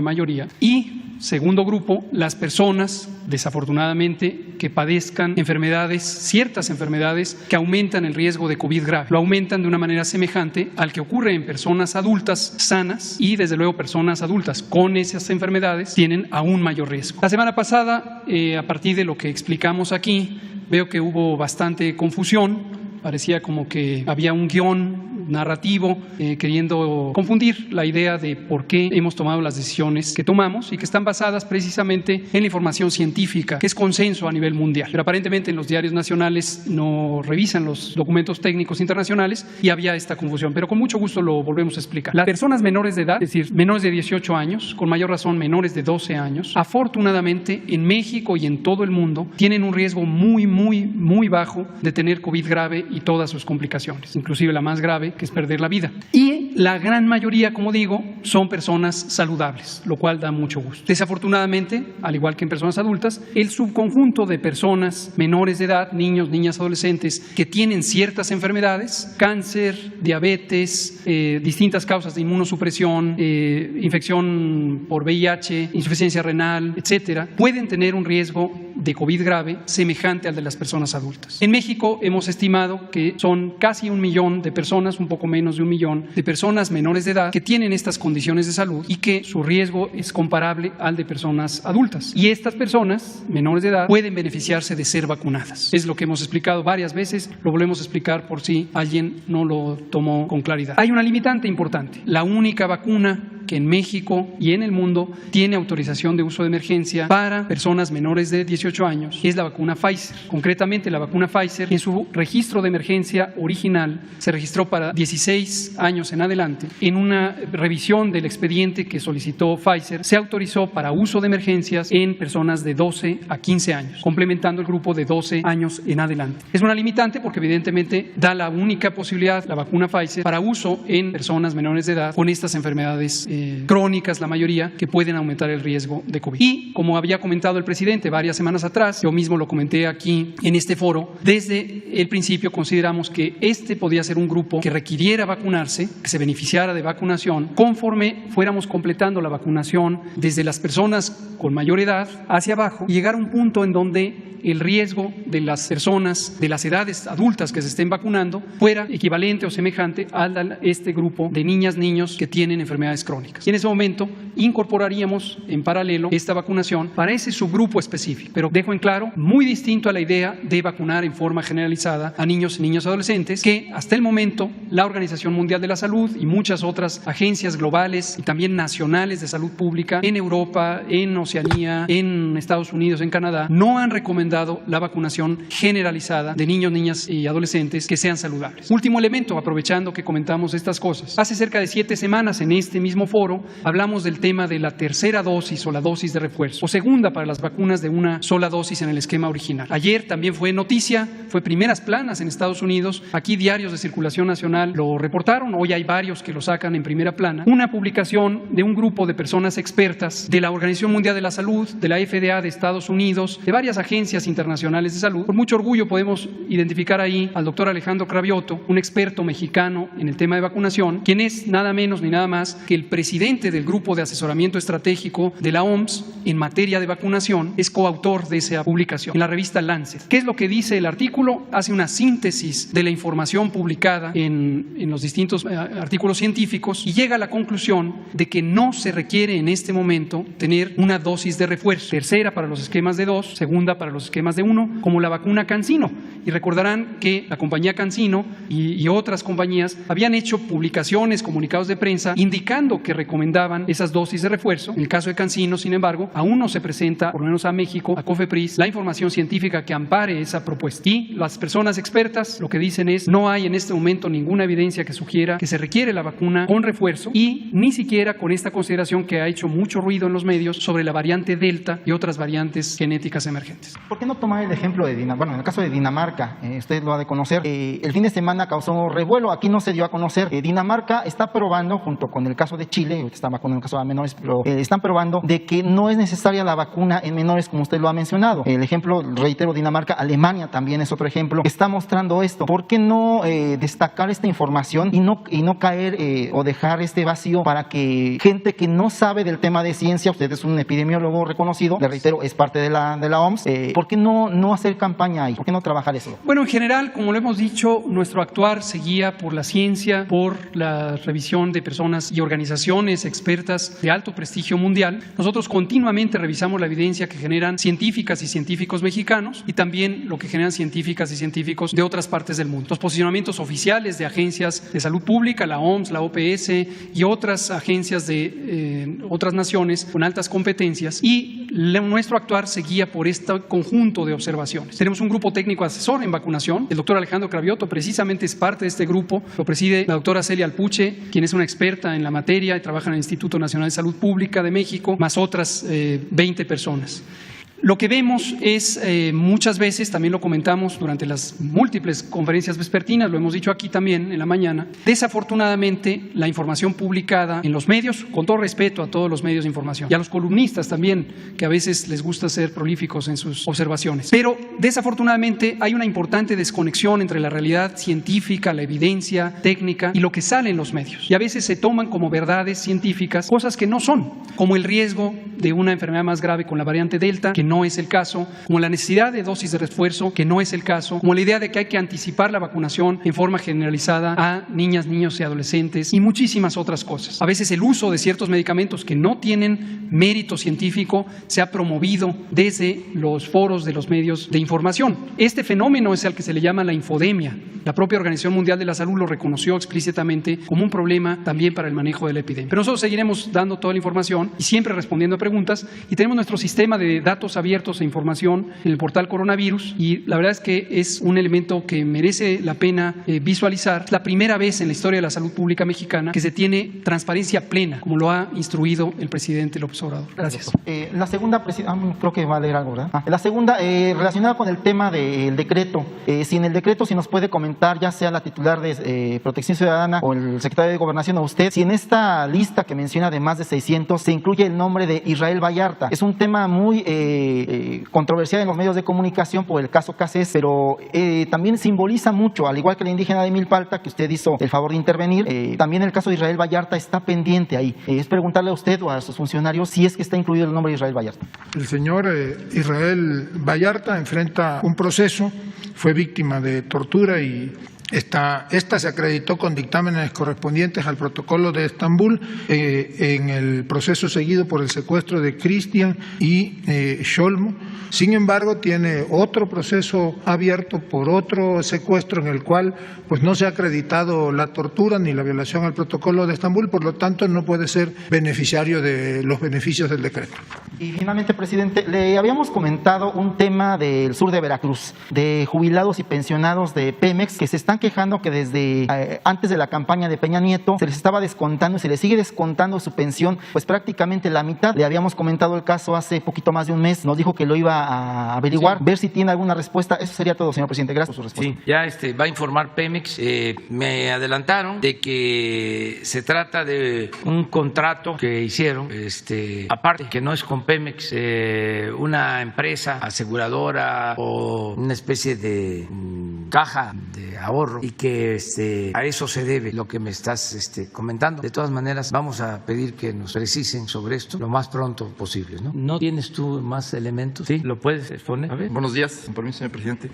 Speaker 3: mayoría. Y segundo grupo, las personas, desafortunadamente, que padezcan enfermedades, ciertas enfermedades que aumentan el riesgo de COVID grave. Lo aumentan de una manera semejante al que ocurre en personas adultas sanas y, desde luego, personas adultas con esas enfermedades tienen aún mayor riesgo. La semana pasada, a partir de lo que explicamos aquí, veo que hubo bastante confusión. Parecía como que había un guión narrativo queriendo confundir la idea de por qué hemos tomado las decisiones que tomamos y que están basadas precisamente en la información científica, que es consenso a nivel mundial. Pero aparentemente en los diarios nacionales no revisan los documentos técnicos internacionales y había esta confusión. Pero con mucho gusto lo volvemos a explicar. Las personas menores de edad, es decir, menores de 18 años, con mayor razón menores de 12 años, afortunadamente en México y en todo el mundo tienen un riesgo muy bajo de tener COVID grave y todas sus complicaciones, inclusive la más grave, que es perder la vida. Y la gran mayoría, como digo, son personas saludables, lo cual da mucho gusto. Desafortunadamente, al igual que en personas adultas, el subconjunto de personas menores de edad, niños, niñas, adolescentes, que tienen ciertas enfermedades, cáncer, diabetes, distintas causas de inmunosupresión, infección por VIH, insuficiencia renal, etcétera, pueden tener un riesgo de COVID grave semejante al de las personas adultas. En México hemos estimado que son casi 1 millón de personas, un poco menos de 1 millón de personas menores de edad que tienen estas condiciones de salud y que su riesgo es comparable al de personas adultas. Y estas personas menores de edad pueden beneficiarse de ser vacunadas. Es lo que hemos explicado varias veces, lo volvemos a explicar por si alguien no lo tomó con claridad. Hay una limitante importante. La única vacuna que en México y en el mundo tiene autorización de uso de emergencia para personas menores de 18 años es la vacuna Pfizer. Concretamente, la vacuna Pfizer, en su registro de emergencia original, se registró para 16 años en adelante. En una revisión del expediente que solicitó Pfizer, se autorizó para uso de emergencias en personas de 12 a 15 años, complementando el grupo de 12 años en adelante. Es una limitante porque evidentemente da la única posibilidad, la vacuna Pfizer, para uso en personas menores de edad con estas enfermedades crónicas, la mayoría, que pueden aumentar el riesgo de COVID. Y, como había comentado el presidente varias semanas atrás, yo mismo lo comenté aquí en este foro, desde el principio consideramos que este podía ser un grupo que requiriera vacunarse, que se beneficiara de vacunación, conforme fuéramos completando la vacunación desde las personas con mayor edad hacia abajo y llegar a un punto en donde el riesgo de las personas de las edades adultas que se estén vacunando fuera equivalente o semejante a este grupo de niñas, niños que tienen enfermedades crónicas. Y en ese momento incorporaríamos en paralelo esta vacunación para ese subgrupo específico. Pero dejo en claro, muy distinto a la idea de vacunar en forma generalizada a niños y niñas adolescentes, que hasta el momento la Organización Mundial de la Salud y muchas otras agencias globales y también nacionales de salud pública en Europa, en Oceanía, en Estados Unidos, en Canadá, no han recomendado la vacunación generalizada de niños, niñas y adolescentes que sean saludables. Último elemento, aprovechando que comentamos estas cosas. Hace cerca de 7 semanas en este mismo foro hablamos del tema de la tercera dosis o la dosis de refuerzo, o segunda para las vacunas de una sola dosis en el esquema original. Ayer también fue noticia, fue primeras planas en Estados Unidos, aquí diarios de circulación nacional lo reportaron, hoy hay varios que lo sacan en primera plana, una publicación de un grupo de personas expertas de la Organización Mundial de la Salud, de la FDA de Estados Unidos, de varias agencias internacionales de salud. Con mucho orgullo podemos identificar ahí al doctor Alejandro Cravioto, un experto mexicano en el tema de vacunación, quien es nada menos ni nada más que el presidente del Grupo de Asesoramiento Estratégico de la OMS en materia de vacunación, es coautor de esa publicación en la revista Lancet. ¿Qué es lo que dice el artículo? Hace una síntesis de la información publicada en los distintos artículos científicos y llega a la conclusión de que no se requiere en este momento tener una dosis de refuerzo, tercera para los esquemas de 2, segunda para los esquemas de 1, como la vacuna CanSino. Y recordarán que la compañía CanSino y otras compañías habían hecho publicaciones, comunicados de prensa, indicando que que recomendaban esas dosis de refuerzo. En el caso de CanSino, sin embargo, aún no se presenta, por lo menos a México, a COFEPRIS, la información científica que ampare esa propuesta. Y las personas expertas lo que dicen es: no hay en este momento ninguna evidencia que sugiera que se requiere la vacuna con refuerzo, y ni siquiera con esta consideración que ha hecho mucho ruido en los medios sobre la variante Delta y otras variantes genéticas emergentes.
Speaker 9: ¿Por qué no tomar el ejemplo de Dinamarca? Bueno, en el caso de Dinamarca, usted lo ha de conocer, el fin de semana causó revuelo, aquí no se dio a conocer. Dinamarca está probando, junto con el caso de Chile, está vacunando en el caso de menores, pero están probando de que no es necesaria la vacuna en menores, como usted lo ha mencionado. El ejemplo, reitero, Dinamarca. Alemania también es otro ejemplo, está mostrando esto. ¿Por qué no destacar esta información y no caer o dejar este vacío para que gente que no sabe del tema de ciencia, usted es un epidemiólogo reconocido, le reitero, es parte de la OMS, ¿por qué no hacer campaña ahí? ¿Por qué no trabajar eso?
Speaker 3: Bueno, en general, como lo hemos dicho, nuestro actuar se guía por la ciencia, por la revisión de personas y organizaciones expertas de alto prestigio mundial. Nosotros continuamente revisamos la evidencia que generan científicas y científicos mexicanos y también lo que generan científicas y científicos de otras partes del mundo. Los posicionamientos oficiales de agencias de salud pública, la OMS, la OPS y otras agencias de otras naciones con altas competencias, y nuestro actuar se guía por este conjunto de observaciones. Tenemos un grupo técnico asesor en vacunación. El doctor Alejandro Cravioto precisamente es parte de este grupo. Lo preside la doctora Celia Alpuche, quien es una experta en la materia y trabaja en el Instituto Nacional de Salud Pública de México, más otras 20 personas. Lo que vemos es muchas veces, también lo comentamos durante las múltiples conferencias vespertinas, lo hemos dicho aquí también en la mañana, desafortunadamente la información publicada en los medios, con todo respeto a todos los medios de información y a los columnistas también, que a veces les gusta ser prolíficos en sus observaciones, pero desafortunadamente hay una importante desconexión entre la realidad científica, la evidencia técnica y lo que sale en los medios, y a veces se toman como verdades científicas cosas que no son, como el riesgo de una enfermedad más grave con la variante Delta, que no es el caso, como la necesidad de dosis de refuerzo, que no es el caso, como la idea de que hay que anticipar la vacunación en forma generalizada a niñas, niños y adolescentes, y muchísimas otras cosas. A veces el uso de ciertos medicamentos que no tienen mérito científico se ha promovido desde los foros de los medios de información. Este fenómeno es al que se le llama la infodemia. La propia Organización Mundial de la Salud lo reconoció explícitamente como un problema también para el manejo de la epidemia. Pero nosotros seguiremos dando toda la información y siempre respondiendo a preguntas, y tenemos nuestro sistema de datos abiertos e información en el portal Coronavirus, y la verdad es que es un elemento que merece la pena visualizar. Es la primera vez en la historia de la salud pública mexicana que se tiene transparencia plena, como lo ha instruido el presidente López Obrador. Gracias.
Speaker 9: La segunda, creo que va a leer algo, ¿verdad? La segunda, relacionada con el tema del decreto. Si en el decreto, si nos puede comentar, ya sea la titular de Protección Ciudadana o el secretario de Gobernación o usted, si en esta lista que menciona de más de 600 se incluye el nombre de Israel Vallarta. Es un tema muy controversial en los medios de comunicación por el caso Cáceres, pero también simboliza mucho, al igual que la indígena de Milpalta, que usted hizo el favor de intervenir, también el caso de Israel Vallarta está pendiente ahí. Es preguntarle a usted o a sus funcionarios si es que está incluido el nombre de Israel Vallarta.
Speaker 7: El señor Israel Vallarta enfrenta un proceso, fue víctima de tortura y esta se acreditó con dictámenes correspondientes al protocolo de Estambul en el proceso seguido por el secuestro de Cristian y Scholmo. Sin embargo, tiene otro proceso abierto por otro secuestro en el cual pues no se ha acreditado la tortura ni la violación al protocolo de Estambul, por lo tanto no puede ser beneficiario de los beneficios del decreto.
Speaker 9: Y finalmente, presidente, le habíamos comentado un tema del sur de Veracruz, de jubilados y pensionados de Pemex que se están quejando que desde antes de la campaña de Peña Nieto se les estaba descontando y se les sigue descontando su pensión, pues prácticamente la mitad. Le habíamos comentado el caso hace poquito más de un mes, nos dijo que lo iba a averiguar, ver si tiene alguna respuesta. Eso sería todo, señor presidente. Gracias por su respuesta.
Speaker 1: Sí, ya va a informar Pemex. Me adelantaron de que se trata de un contrato que hicieron, aparte que no es con Pemex, una empresa aseguradora o una especie de caja de ahorro, y que a eso se debe lo que me estás comentando. De todas maneras, vamos a pedir que nos precisen sobre esto lo más pronto posible, ¿no? ¿No tienes tú más elementos? Sí, lo puedes exponer. A ver.
Speaker 10: Buenos días, con permiso, señor presidente.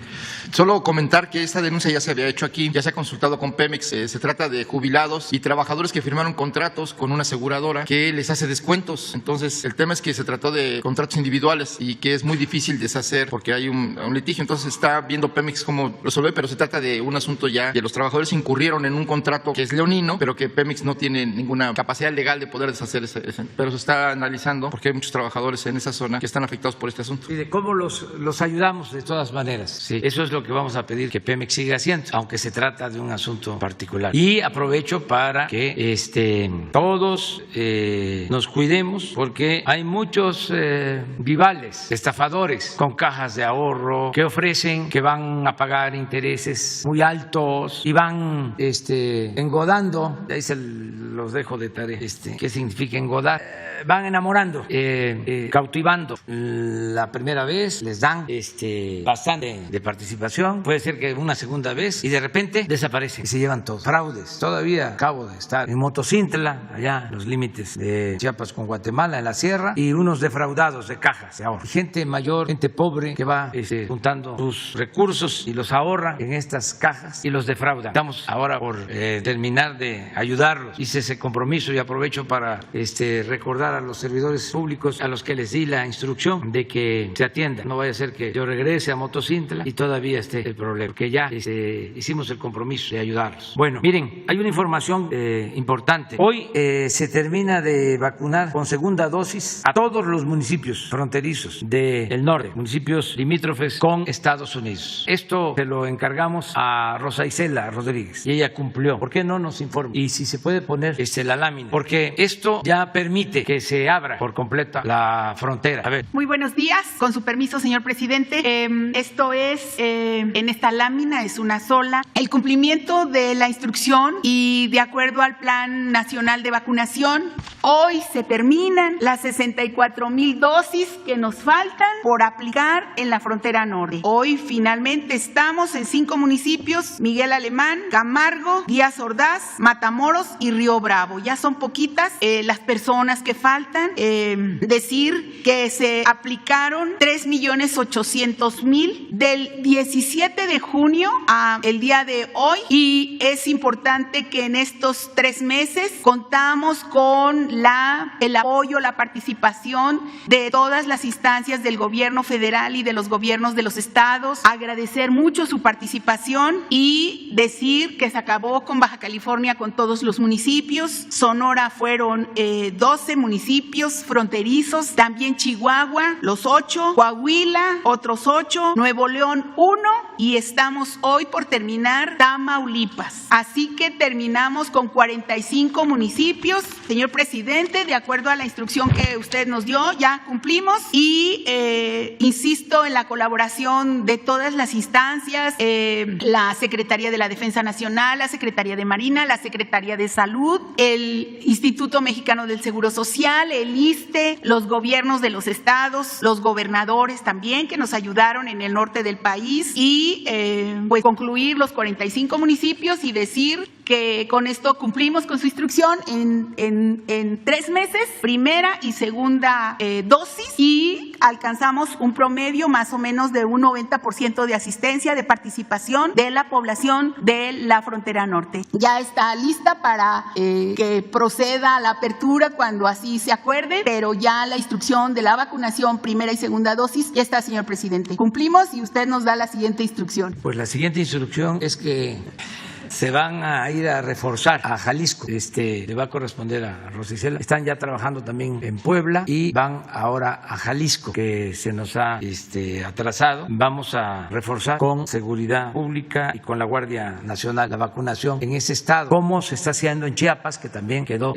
Speaker 10: Solo comentar que esta denuncia ya se había hecho aquí, ya se ha consultado con Pemex. Se trata de jubilados y trabajadores que firmaron contratos con una aseguradora que les hace descuentos. Entonces, el tema es que se trató de contratos individuales y que es muy difícil deshacer porque hay un litigio. Entonces, está viendo Pemex cómo resolver resolver, pero se trata de un asunto ya que los trabajadores incurrieron en un contrato que es leonino, pero que Pemex no tiene ninguna capacidad legal de poder deshacer ese, pero se está analizando porque hay muchos trabajadores en esa zona que están afectados por este asunto.
Speaker 1: Y de cómo los ayudamos de todas maneras. Sí, eso es lo que vamos a pedir que Pemex siga haciendo, aunque se trata de un asunto particular. Y aprovecho para que todos nos cuidemos, porque hay muchos vivales, estafadores con cajas de ahorro que ofrecen que van a pagar intereses muy altos y van engodando. Ahí se los dejo de tarea. ¿Qué significa engodar? Van enamorando, cautivando. La primera vez les dan bastante de participación, puede ser que una segunda vez, y de repente desaparecen y se llevan todo. Fraudes. Todavía acabo de estar en Motocintla, allá en los límites de Chiapas con Guatemala, en la sierra, y unos defraudados de cajas de ahorro. Gente mayor, gente pobre que va juntando sus recursos y los ahorra en estas cajas y los defraudan. Estamos ahora por terminar de ayudarlos. Hice ese compromiso y aprovecho para recordar a los servidores públicos a los que les di la instrucción de que se atiendan. No vaya a ser que yo regrese a Motocintla y todavía esté el problema, que ya hicimos el compromiso de ayudarlos. Bueno, miren, hay una información importante. Hoy se termina de vacunar con segunda dosis a todos los municipios fronterizos del norte, municipios limítrofes con Estados Unidos. Esto se lo encargamos a Rosa Isela Rodríguez y ella cumplió. ¿Por qué no nos informa? Y si se puede poner la lámina, porque esto ya permite que se abra por completa la frontera. A ver.
Speaker 11: Muy buenos días, con su permiso, señor presidente. Esto es, en esta lámina es una sola, el cumplimiento de la instrucción y de acuerdo al Plan Nacional de Vacunación. Hoy se terminan las 64,000 dosis que nos faltan por aplicar en la frontera norte. Hoy finalmente estamos en 5 municipios: Miguel Alemán, Camargo, Díaz Ordaz, Matamoros y Río Bravo. Ya son poquitas las personas que faltan. Decir que se aplicaron 3,800,000 del 17 de junio a el día de hoy, y es importante que en estos 3 meses contamos con el apoyo, la participación de todas las instancias del gobierno federal y de los gobiernos de los estados. Agradecer mucho su participación y decir que se acabó con Baja California con todos los municipios. Sonora fueron 12 municipios fronterizos, también Chihuahua, los 8, Coahuila, otros 8, Nuevo León 1, y estamos hoy por terminar Tamaulipas. Así que terminamos con 45 municipios. Señor presidente, de acuerdo a la instrucción que usted nos dio, ya cumplimos y insisto en la colaboración de todas las instancias, la Secretaría de la Defensa Nacional, la Secretaría de Marina, la Secretaría de Salud, el Instituto Mexicano del Seguro Social, el ISSSTE, los gobiernos de los estados, los gobernadores también que nos ayudaron en el norte del país, y pues concluir los 45 municipios y decir que con esto cumplimos con su instrucción en 3 meses, primera y segunda dosis, y alcanzamos un promedio más o menos de un 90% de asistencia, de participación de la población de la frontera norte. Ya está lista para que proceda a la apertura cuando así se acuerde, pero ya la instrucción de la vacunación primera y segunda dosis ya está, señor presidente. Cumplimos y usted nos da la siguiente instrucción.
Speaker 1: Pues la siguiente instrucción es que se van a ir a reforzar a Jalisco. Le va a corresponder a Rosa Isela. Están ya trabajando también en Puebla y van ahora a Jalisco, que se nos ha atrasado. Vamos a reforzar con seguridad pública y con la Guardia Nacional la vacunación en ese estado, como se está haciendo en Chiapas, que también quedó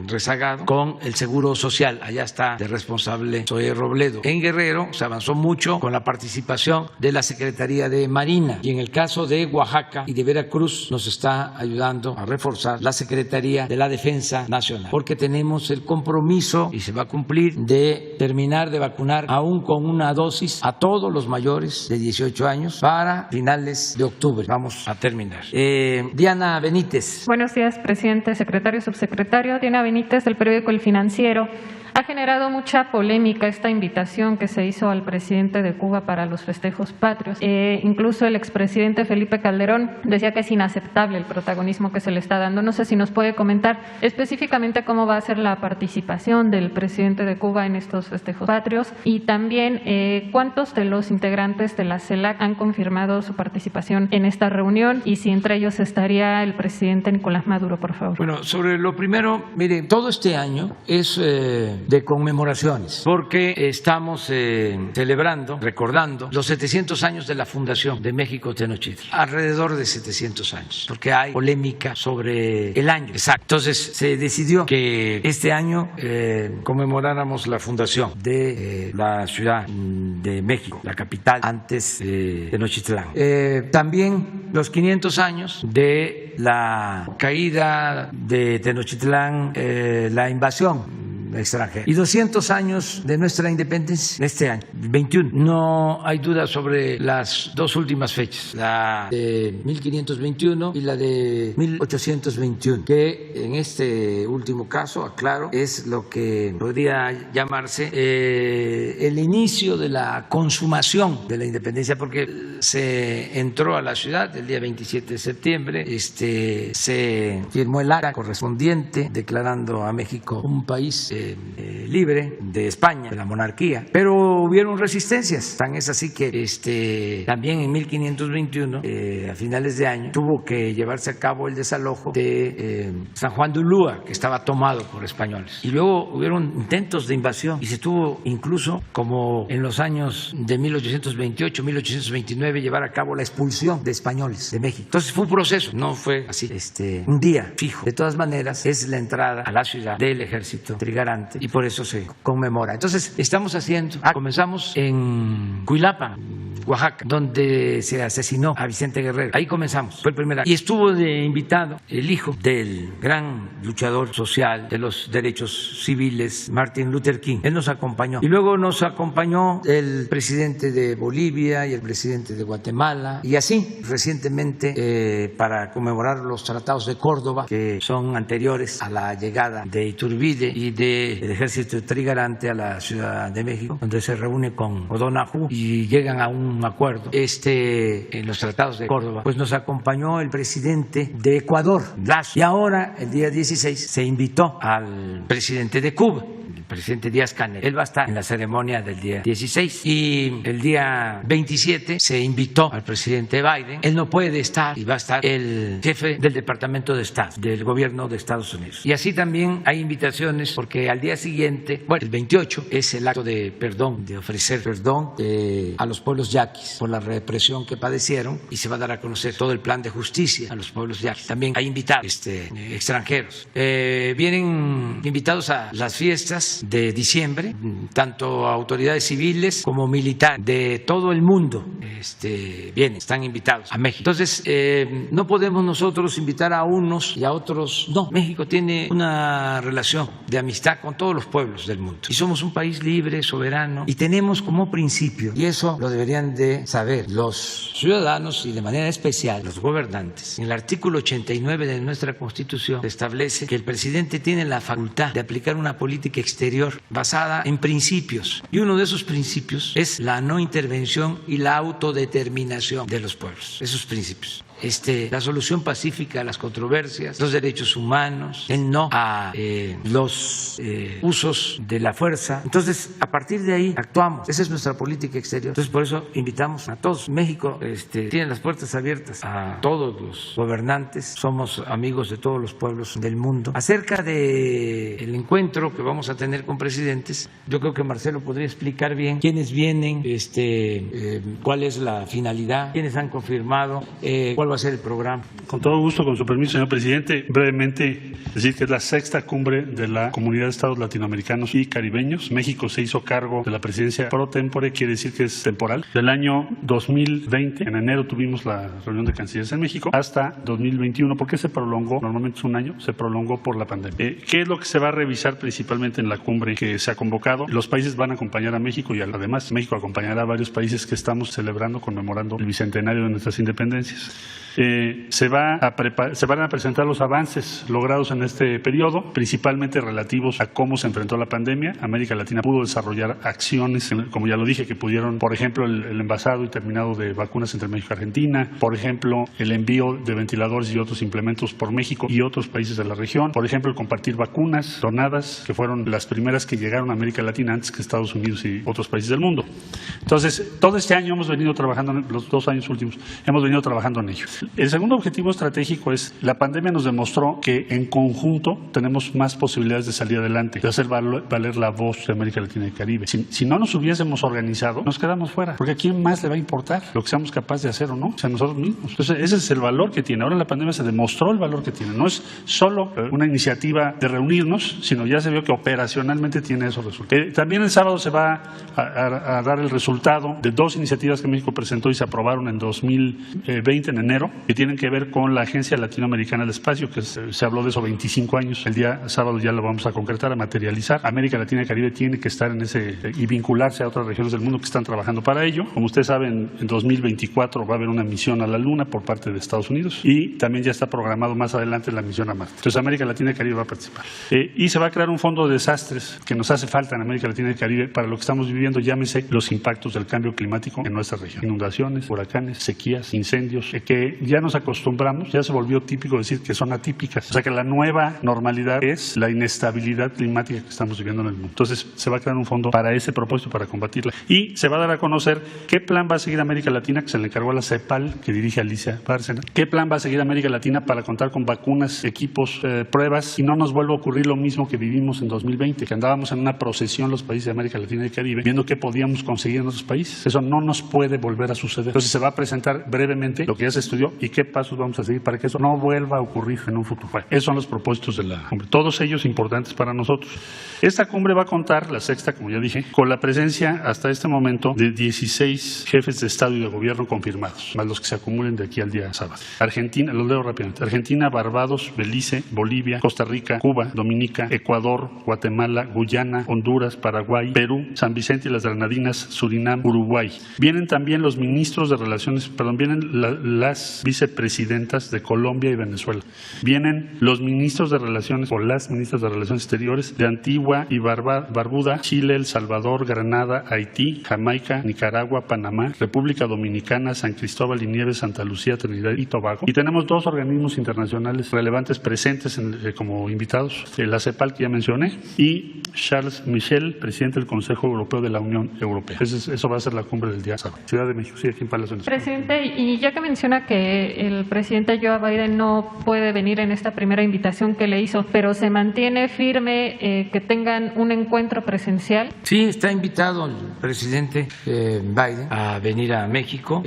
Speaker 1: rezagado, con el Seguro Social. Allá está de responsable Zoe Robledo. En Guerrero se avanzó mucho con la participación de la Secretaría de Marina, y en el caso de Oaxaca y de Veracruz nos está ayudando a reforzar la Secretaría de la Defensa Nacional, porque tenemos el compromiso, y se va a cumplir, de terminar de vacunar aún con una dosis a todos los mayores de 18 años para finales de octubre. Vamos a terminar. Diana Benítez.
Speaker 12: Buenos días, presidente, secretario, subsecretario. Diana Benítez, del periódico El Financiero. Ha generado mucha polémica esta invitación que se hizo al presidente de Cuba para los festejos patrios. Incluso el expresidente Felipe Calderón decía que es inaceptable el protagonismo que se le está dando. No sé si nos puede comentar específicamente cómo va a ser la participación del presidente de Cuba en estos festejos patrios y también cuántos de los integrantes de la CELAC han confirmado su participación en esta reunión y si entre ellos estaría el presidente Nicolás Maduro, por favor.
Speaker 1: Bueno, sobre lo primero, mire, todo este año es de conmemoraciones porque estamos celebrando, recordando los 700 años de la fundación de México Tenochtitlan, alrededor de 700 años, porque hay polémica sobre el año exacto. Entonces se decidió que este año conmemoráramos la fundación de la Ciudad de México, la capital antes de Tenochtitlán. También los 500 años de la caída de Tenochtitlán, la invasión extranjera, y 200 años de nuestra independencia este año, 21. No hay duda sobre las dos últimas fechas, la de 1521 y la de 1821, que en este último caso, aclaro, es lo que podría llamarse el inicio de la consumación de la independencia, porque se entró a la ciudad el día 27 de septiembre, se firmó el acta correspondiente declarando a México un país libre de España, de la monarquía, pero hubieron resistencias, tan es así que también en 1521, a finales de año, tuvo que llevarse a cabo el desalojo de San Juan de Ulúa, que estaba tomado por españoles, y luego hubieron intentos de invasión y se tuvo incluso, como en los años de 1828, 1829, llevar a cabo la expulsión de españoles de México. Entonces fue un proceso, no fue así un día fijo. De todas maneras, es la entrada a la ciudad del ejército trigarante y por eso se conmemora. Entonces estamos comenzamos en Cuilapa, Oaxaca, donde se asesinó a Vicente Guerrero. Ahí comenzamos, fue el primer año. Y estuvo de invitado el hijo del gran luchador social de los derechos civiles, Martin Luther King. Él nos acompañó. Y luego nos acompañó el presidente de Bolivia y el presidente de Guatemala. Y así, recientemente, para conmemorar los tratados de Córdoba, que son anteriores a la llegada de Iturbide y del ejército trigarante a la Ciudad de México, donde se reúne con O'Donoghue y llegan a un acuerdo en los tratados de Córdoba. Pues nos acompañó el presidente de Ecuador, Lazo, y ahora el día 16 se invitó al presidente de Cuba, el presidente Díaz-Canel. Él va a estar en la ceremonia del día 16 y el día 27 se invitó al presidente Biden. Él no puede estar y va a estar el jefe del Departamento de Estado del gobierno de Estados Unidos. Y así también hay invitaciones porque al día siguiente, bueno, el 28 es el acto de perdón, de ofrecer perdón a los pueblos yaquis por la represión que padecieron y se va a dar a conocer todo el plan de justicia a los pueblos yaquis. También hay invitados extranjeros. Vienen invitados a las fiestas de diciembre, tanto autoridades civiles como militares de todo el mundo están invitados a México. Entonces, no podemos nosotros invitar a unos y a otros. No, México tiene una relación de amistad con todos los pueblos del mundo. Y somos un país libre, soberano, y tenemos como principio, y eso lo deberían de saber los ciudadanos y de manera especial los gobernantes. En el artículo 89 de nuestra Constitución se establece que el presidente tiene la facultad de aplicar una política exterior basada en principios, y uno de esos principios es la no intervención y la autodeterminación de los pueblos. Esos principios. La solución pacífica a las controversias, los derechos humanos, el no a los usos de la fuerza. Entonces, a partir de ahí actuamos. Esa es nuestra política exterior. Entonces, por eso invitamos a todos. México tiene las puertas abiertas a todos los gobernantes. Somos amigos de todos los pueblos del mundo. Acerca del encuentro que vamos a tener con presidentes, yo creo que Marcelo podría explicar bien quiénes vienen, cuál es la finalidad, quiénes han confirmado, cuál va a ser el programa.
Speaker 5: Con todo gusto, con su permiso, señor presidente, brevemente decir que es la 6ª cumbre de la Comunidad de Estados Latinoamericanos y Caribeños. México se hizo cargo de la presidencia pro tempore, quiere decir que es temporal. Del año 2020, en enero tuvimos la reunión de cancilleres en México, hasta 2021. ¿Por qué se prolongó? Normalmente es un año, se prolongó por la pandemia. ¿Qué es lo que se va a revisar principalmente en la cumbre que se ha convocado? Los países van a acompañar a México y además México acompañará a varios países que estamos celebrando, conmemorando el bicentenario de nuestras independencias. Se van a presentar los avances logrados en este periodo, principalmente relativos a cómo se enfrentó la pandemia. América Latina pudo desarrollar acciones, como ya lo dije, que pudieron, por ejemplo, el envasado y terminado de vacunas entre México y Argentina, por ejemplo, el envío de ventiladores y otros implementos por México y otros países de la región, por ejemplo, el compartir vacunas donadas, que fueron las primeras que llegaron a América Latina antes que Estados Unidos y otros países del mundo. Entonces, todo este año hemos venido trabajando, los 2 años últimos, hemos venido trabajando en ello. El segundo objetivo estratégico es, la pandemia nos demostró que en conjunto tenemos más posibilidades de salir adelante, de hacer valer la voz de América Latina y Caribe. Si no nos hubiésemos organizado, nos quedamos fuera, porque ¿a quién más le va a importar lo que seamos capaces de hacer o no? O sea, nosotros mismos. Entonces, ese es el valor que tiene. Ahora en la pandemia se demostró el valor que tiene. No es solo una iniciativa de reunirnos, sino ya se vio que operacionalmente tiene esos resultados. También el sábado se va a dar el resultado de 2 iniciativas que México presentó y se aprobaron en 2020, en enero, que tienen que ver con la Agencia Latinoamericana del Espacio, que se habló de eso 25 años. El día sábado ya lo vamos a concretar, a materializar. América Latina y Caribe tiene que estar en ese y vincularse a otras regiones del mundo que están trabajando para ello. Como ustedes saben, en 2024 va a haber una misión a la Luna por parte de Estados Unidos y también ya está programado más adelante la misión a Marte. Entonces América Latina y Caribe va a participar. Y se va a crear un fondo de desastres que nos hace falta en América Latina y Caribe para lo que estamos viviendo, llámese los impactos del cambio climático en nuestra región. Inundaciones, huracanes, sequías, incendios, que ya nos acostumbramos, ya se volvió típico decir que son atípicas. O sea que la nueva normalidad es la inestabilidad climática que estamos viviendo en el mundo. Entonces se va a crear un fondo para ese propósito, para combatirla. Y se va a dar a conocer qué plan va a seguir América Latina, que se le encargó a la CEPAL, que dirige Alicia Bárcena. ¿Qué plan va a seguir América Latina para contar con vacunas, equipos, pruebas y no nos vuelva a ocurrir lo mismo que vivimos en 2020, que andábamos en una procesión los países de América Latina y Caribe, viendo qué podíamos conseguir en otros países? Eso no nos puede volver a suceder. Entonces se va a presentar brevemente lo que ya se estudió y qué pasos vamos a seguir para que eso no vuelva a ocurrir en un futuro. Esos son los propósitos de la cumbre, todos ellos importantes para nosotros. Esta cumbre va a contar, la sexta, como ya dije, con la presencia hasta este momento de 16 jefes de Estado y de Gobierno confirmados, más los que se acumulen de aquí al día sábado. Argentina, los leo rápidamente: Argentina, Barbados, Belice, Bolivia, Costa Rica, Cuba, Dominica, Ecuador, Guatemala, Guyana, Honduras, Paraguay, Perú, San Vicente y las Granadinas, Surinam, Uruguay. Vienen también los ministros de Relaciones, vienen las vicepresidentas de Colombia y Venezuela. Vienen los ministros de Relaciones o las ministras de Relaciones Exteriores de Antigua y Barbuda, Chile, El Salvador, Granada, Haití, Jamaica, Nicaragua, Panamá, República Dominicana, San Cristóbal y Nieves, Santa Lucía, Trinidad y Tobago. Y tenemos 2 organismos internacionales relevantes presentes como invitados, la CEPAL, que ya mencioné, y Charles Michel, presidente del Consejo Europeo de la Unión Europea. Eso va a ser la cumbre del día sábado. Ciudad de México, sí, aquí en Palacio Nacional.
Speaker 12: Presidente, y ya que menciona que el presidente Joe Biden no puede venir en esta primera invitación que le hizo, pero se mantiene firme que tengan un encuentro presencial.
Speaker 1: Sí, está invitado el presidente Biden a venir a México.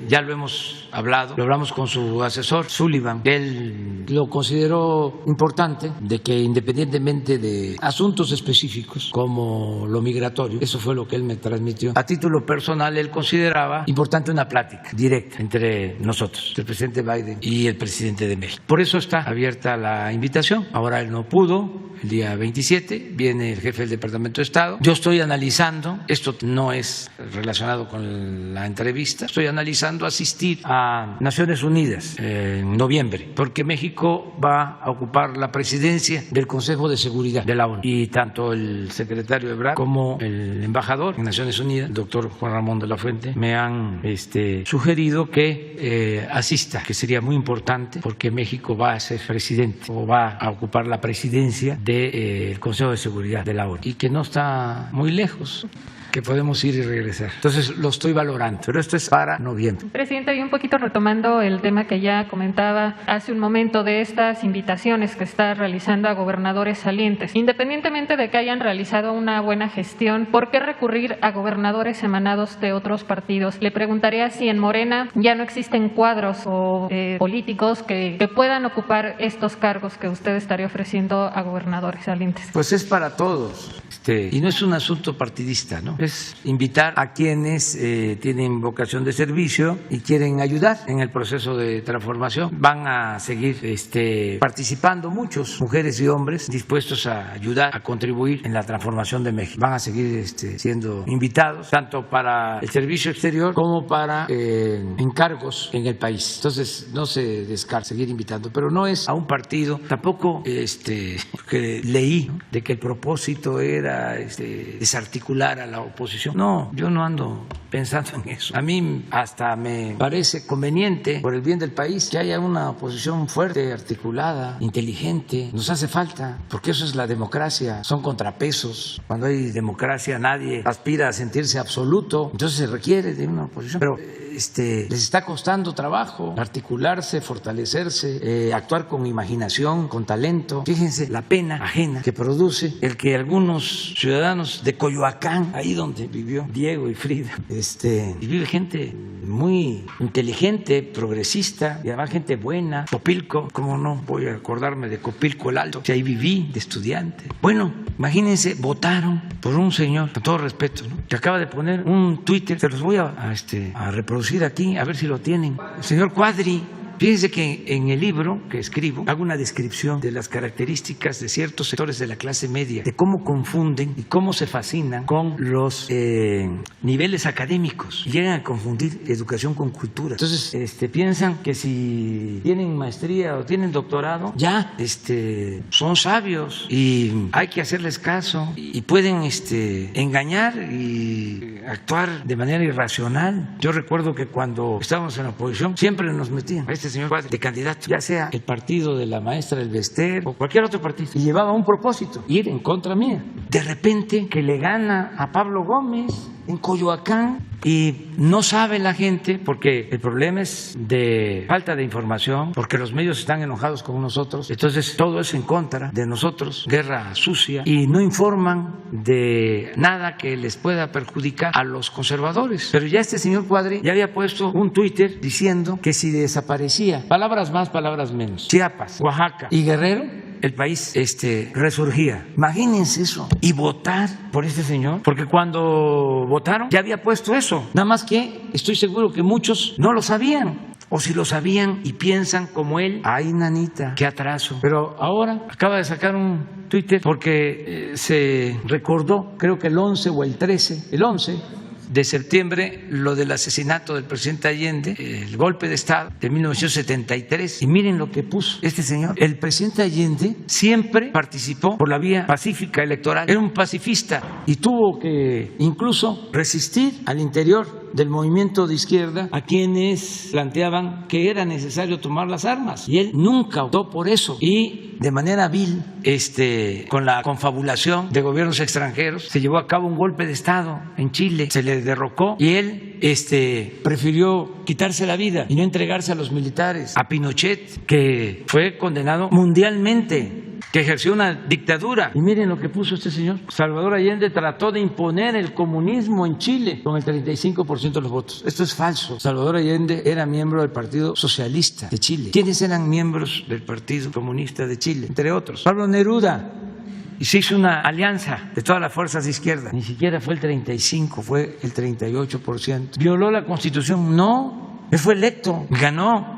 Speaker 1: Ya lo hemos hablado, lo hablamos con su asesor Sullivan. Él lo consideró importante, de que independientemente de asuntos específicos como lo migratorio, eso fue lo que él me transmitió, a título personal él consideraba importante una plática directa entre nosotros, el presidente Biden y el presidente de México. Por eso está abierta la invitación. Ahora él no pudo, el día 27 viene el jefe del Departamento de Estado. Yo estoy analizando, esto no es relacionado con la entrevista, estoy analizando asistir a Naciones Unidas en noviembre, porque México va a ocupar la presidencia del Consejo de Seguridad de la ONU, y tanto el secretario Ebrard como el embajador en Naciones Unidas, el doctor Juan Ramón de la Fuente, me han sugerido que asista, que sería muy importante, porque México va a ser presidente o va a ocupar la presidencia del Consejo de Seguridad de la ONU, y que no está muy lejos, que podemos ir y regresar. Entonces lo estoy valorando, pero esto es para noviembre.
Speaker 12: Presidente, y un poquito retomando el tema que ya comentaba hace un momento de estas invitaciones que está realizando a gobernadores salientes, independientemente de que hayan realizado una buena gestión, ¿por qué recurrir a gobernadores emanados de otros partidos? Le preguntaría si en Morena ya no existen cuadros o políticos que puedan ocupar estos cargos que usted estaría ofreciendo a gobernadores salientes.
Speaker 1: Pues es para todos, y no es un asunto partidista, ¿no? es invitar a quienes tienen vocación de servicio y quieren ayudar en el proceso de transformación. Van a seguir participando muchos, mujeres y hombres, dispuestos a ayudar, a contribuir en la transformación de México. Van a seguir siendo invitados, tanto para el servicio exterior como para encargos en el país. Entonces, no se descarta seguir invitando, pero no es a un partido, tampoco que leí, ¿no?, de que el propósito era desarticular a la oposición. No, yo no ando pensando en eso. A mí hasta me parece conveniente, por el bien del país, que haya una oposición fuerte, articulada, inteligente. Nos hace falta, porque eso es la democracia, son contrapesos. Cuando hay democracia nadie aspira a sentirse absoluto, entonces se requiere de una oposición. Pero les está costando trabajo articularse, fortalecerse, actuar con imaginación, con talento. Fíjense la pena ajena que produce el que algunos ciudadanos de Coyoacán, ahí donde vivió Diego y Frida, y vive gente muy inteligente, progresista, y además gente buena. Copilco, ¿cómo no voy a acordarme de Copilco el Alto? Que ahí viví de estudiante. Bueno, imagínense, votaron por un señor, con todo respeto, ¿no?, que acaba de poner un Twitter, se los voy a reproducir aquí, a ver si lo tienen. El señor Cuadri. Fíjense que en el libro que escribo hago una descripción de las características de ciertos sectores de la clase media, de cómo confunden y cómo se fascinan con los niveles académicos y llegan a confundir educación con cultura. Entonces piensan que si tienen maestría o tienen doctorado ya son sabios y hay que hacerles caso y pueden engañar y actuar de manera irracional. Yo recuerdo que cuando estábamos en la oposición siempre nos metían a señor Cuadri de candidato, ya sea el partido de la maestra del Bester o cualquier otro partido, y llevaba un propósito, ir en contra mía. De repente que le gana a Pablo Gómez en Coyoacán y no sabe la gente, porque el problema es de falta de información, porque los medios están enojados con nosotros, entonces todo es en contra de nosotros, guerra sucia, y no informan de nada que les pueda perjudicar a los conservadores. Pero ya este señor Cuadri ya había puesto un Twitter diciendo que si desaparecía, palabras más, palabras menos, Chiapas, Oaxaca y Guerrero, el país resurgía. Imagínense eso. Y votar por este señor, porque cuando votaron ya había puesto eso. Nada más que estoy seguro que muchos no lo sabían. O si lo sabían y piensan como él, ay, nanita, qué atraso. Pero ahora acaba de sacar un Twitter porque se recordó, creo que el 11 o el 13, el 11 de septiembre, lo del asesinato del presidente Allende, el golpe de Estado de 1973. Y miren lo que puso este señor. El presidente Allende siempre participó por la vía pacífica electoral. Era un pacifista y tuvo que incluso resistir al interior del movimiento de izquierda a quienes planteaban que era necesario tomar las armas. Y él nunca optó por eso. Y de manera vil, con la confabulación de gobiernos extranjeros, se llevó a cabo un golpe de Estado en Chile. Se le derrocó y él prefirió quitarse la vida y no entregarse a los militares. A Pinochet, que fue condenado mundialmente, que ejerció una dictadura. Y miren lo que puso este señor. Salvador Allende trató de imponer el comunismo en Chile con el 35% de los votos. Esto es falso. Salvador Allende era miembro del Partido Socialista de Chile. ¿Quiénes eran miembros del Partido Comunista de Chile? Entre otros, Pablo Neruda. Y se hizo una alianza de todas las fuerzas de izquierda. Ni siquiera fue el 35%, fue el 38%. ¿Violó la Constitución? No. Él fue electo, ganó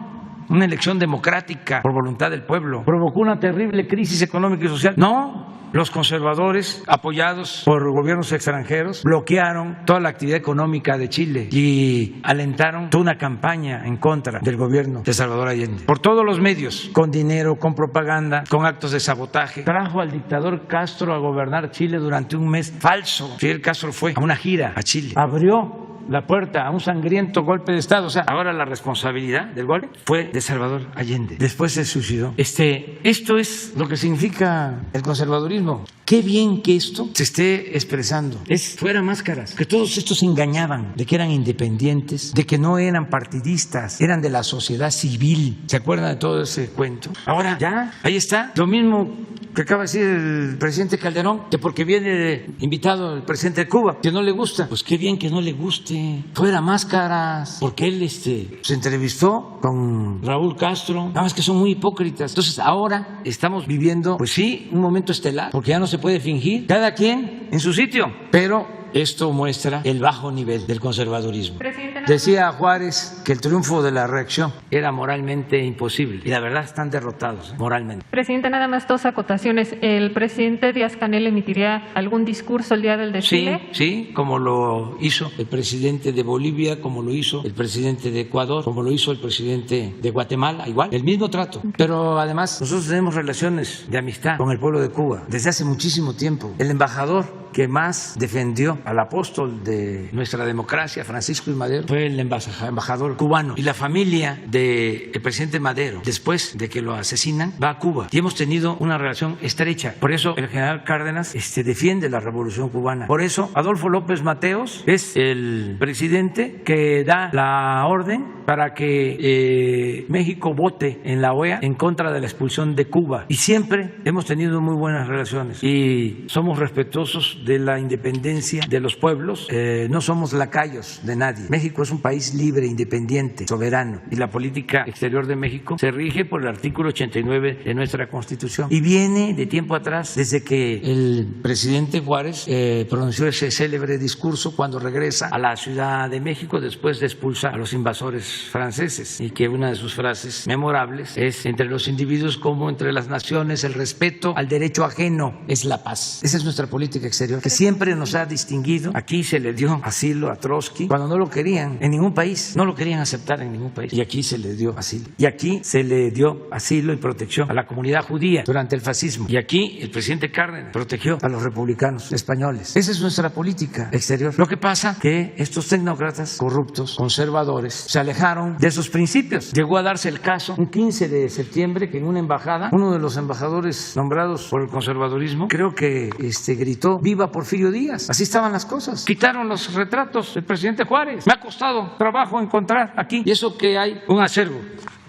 Speaker 1: una elección democrática por voluntad del pueblo. ¿Provocó una terrible crisis económica y social? No. Los conservadores, apoyados por gobiernos extranjeros, bloquearon toda la actividad económica de Chile y alentaron toda una campaña en contra del gobierno de Salvador Allende. Por todos los medios, con dinero, con propaganda, con actos de sabotaje. Trajo al dictador Castro a gobernar Chile durante un mes. Falso. Fidel Castro fue a una gira a Chile. Abrió la puerta a un sangriento golpe de Estado. O sea, ahora la responsabilidad del golpe fue de Salvador Allende. Después se suicidó. Esto es lo que significa el conservadurismo. Qué bien que esto se esté expresando. Es fuera máscaras. Que todos estos se engañaban de que eran independientes, de que no eran partidistas, eran de la sociedad civil. ¿Se acuerdan de todo ese cuento? Ahora ya, ahí está. Lo mismo que acaba de decir el presidente Calderón, que porque viene invitado el presidente de Cuba, que no le gusta. Pues qué bien que no le guste. Fuera máscaras. Porque él se entrevistó con Raúl Castro. Nada más que son muy hipócritas. Entonces ahora estamos viviendo, pues sí, un momento estelar, porque ya no se puede fingir. Cada quien en su sitio. Pero esto muestra el bajo nivel del conservadurismo.
Speaker 12: Presidente,
Speaker 1: Decía Juárez que el triunfo de la reacción era moralmente imposible y la verdad están derrotados moralmente.
Speaker 12: Presidente, nada más dos acotaciones. ¿El presidente Díaz-Canel emitiría algún discurso el día del desfile?
Speaker 1: Sí, como lo hizo el presidente de Bolivia, como lo hizo el presidente de Ecuador, como lo hizo el presidente de Guatemala, igual, el mismo trato. Pero además nosotros tenemos relaciones de amistad con el pueblo de Cuba desde hace muchísimo tiempo. El embajador que más defendió al apóstol de nuestra democracia, Francisco I. Madero, fue el embajador cubano. Y la familia del presidente Madero, después de que lo asesinan, va a Cuba. Y hemos tenido una relación estrecha. Por eso el general Cárdenas defiende la revolución cubana. Por eso Adolfo López Mateos es el presidente que da la orden para que México vote en la OEA en contra de la expulsión de Cuba. Y siempre hemos tenido muy buenas relaciones y somos respetuosos de la independencia de los pueblos. No somos lacayos de nadie. México es un país libre, independiente, soberano, y la política exterior de México se rige por el artículo 89 de nuestra Constitución y viene de tiempo atrás, desde que el presidente Juárez pronunció ese célebre discurso cuando regresa a la Ciudad de México después de expulsar a los invasores franceses, y que una de sus frases memorables es: entre los individuos como entre las naciones, el respeto al derecho ajeno es la paz. Esa es nuestra política exterior, que siempre nos ha distinguido. Aquí se le dio asilo a Trotsky cuando no lo querían en ningún país, no lo querían aceptar en ningún país, y aquí se le dio asilo. Y aquí se le dio asilo y protección a la comunidad judía durante el fascismo, y aquí el presidente Cárdenas protegió a los republicanos españoles. Esa es nuestra política exterior. Lo que pasa que estos tecnócratas corruptos, conservadores, se alejaron de esos principios. Llegó a darse el caso un 15 de septiembre que en una embajada, uno de los embajadores nombrados por el conservadurismo, creo que gritó: ¡viva Porfirio Díaz! Así estaban las cosas. Quitaron los retratos del presidente Juárez. Me ha costado trabajo encontrar aquí, y eso que hay un acervo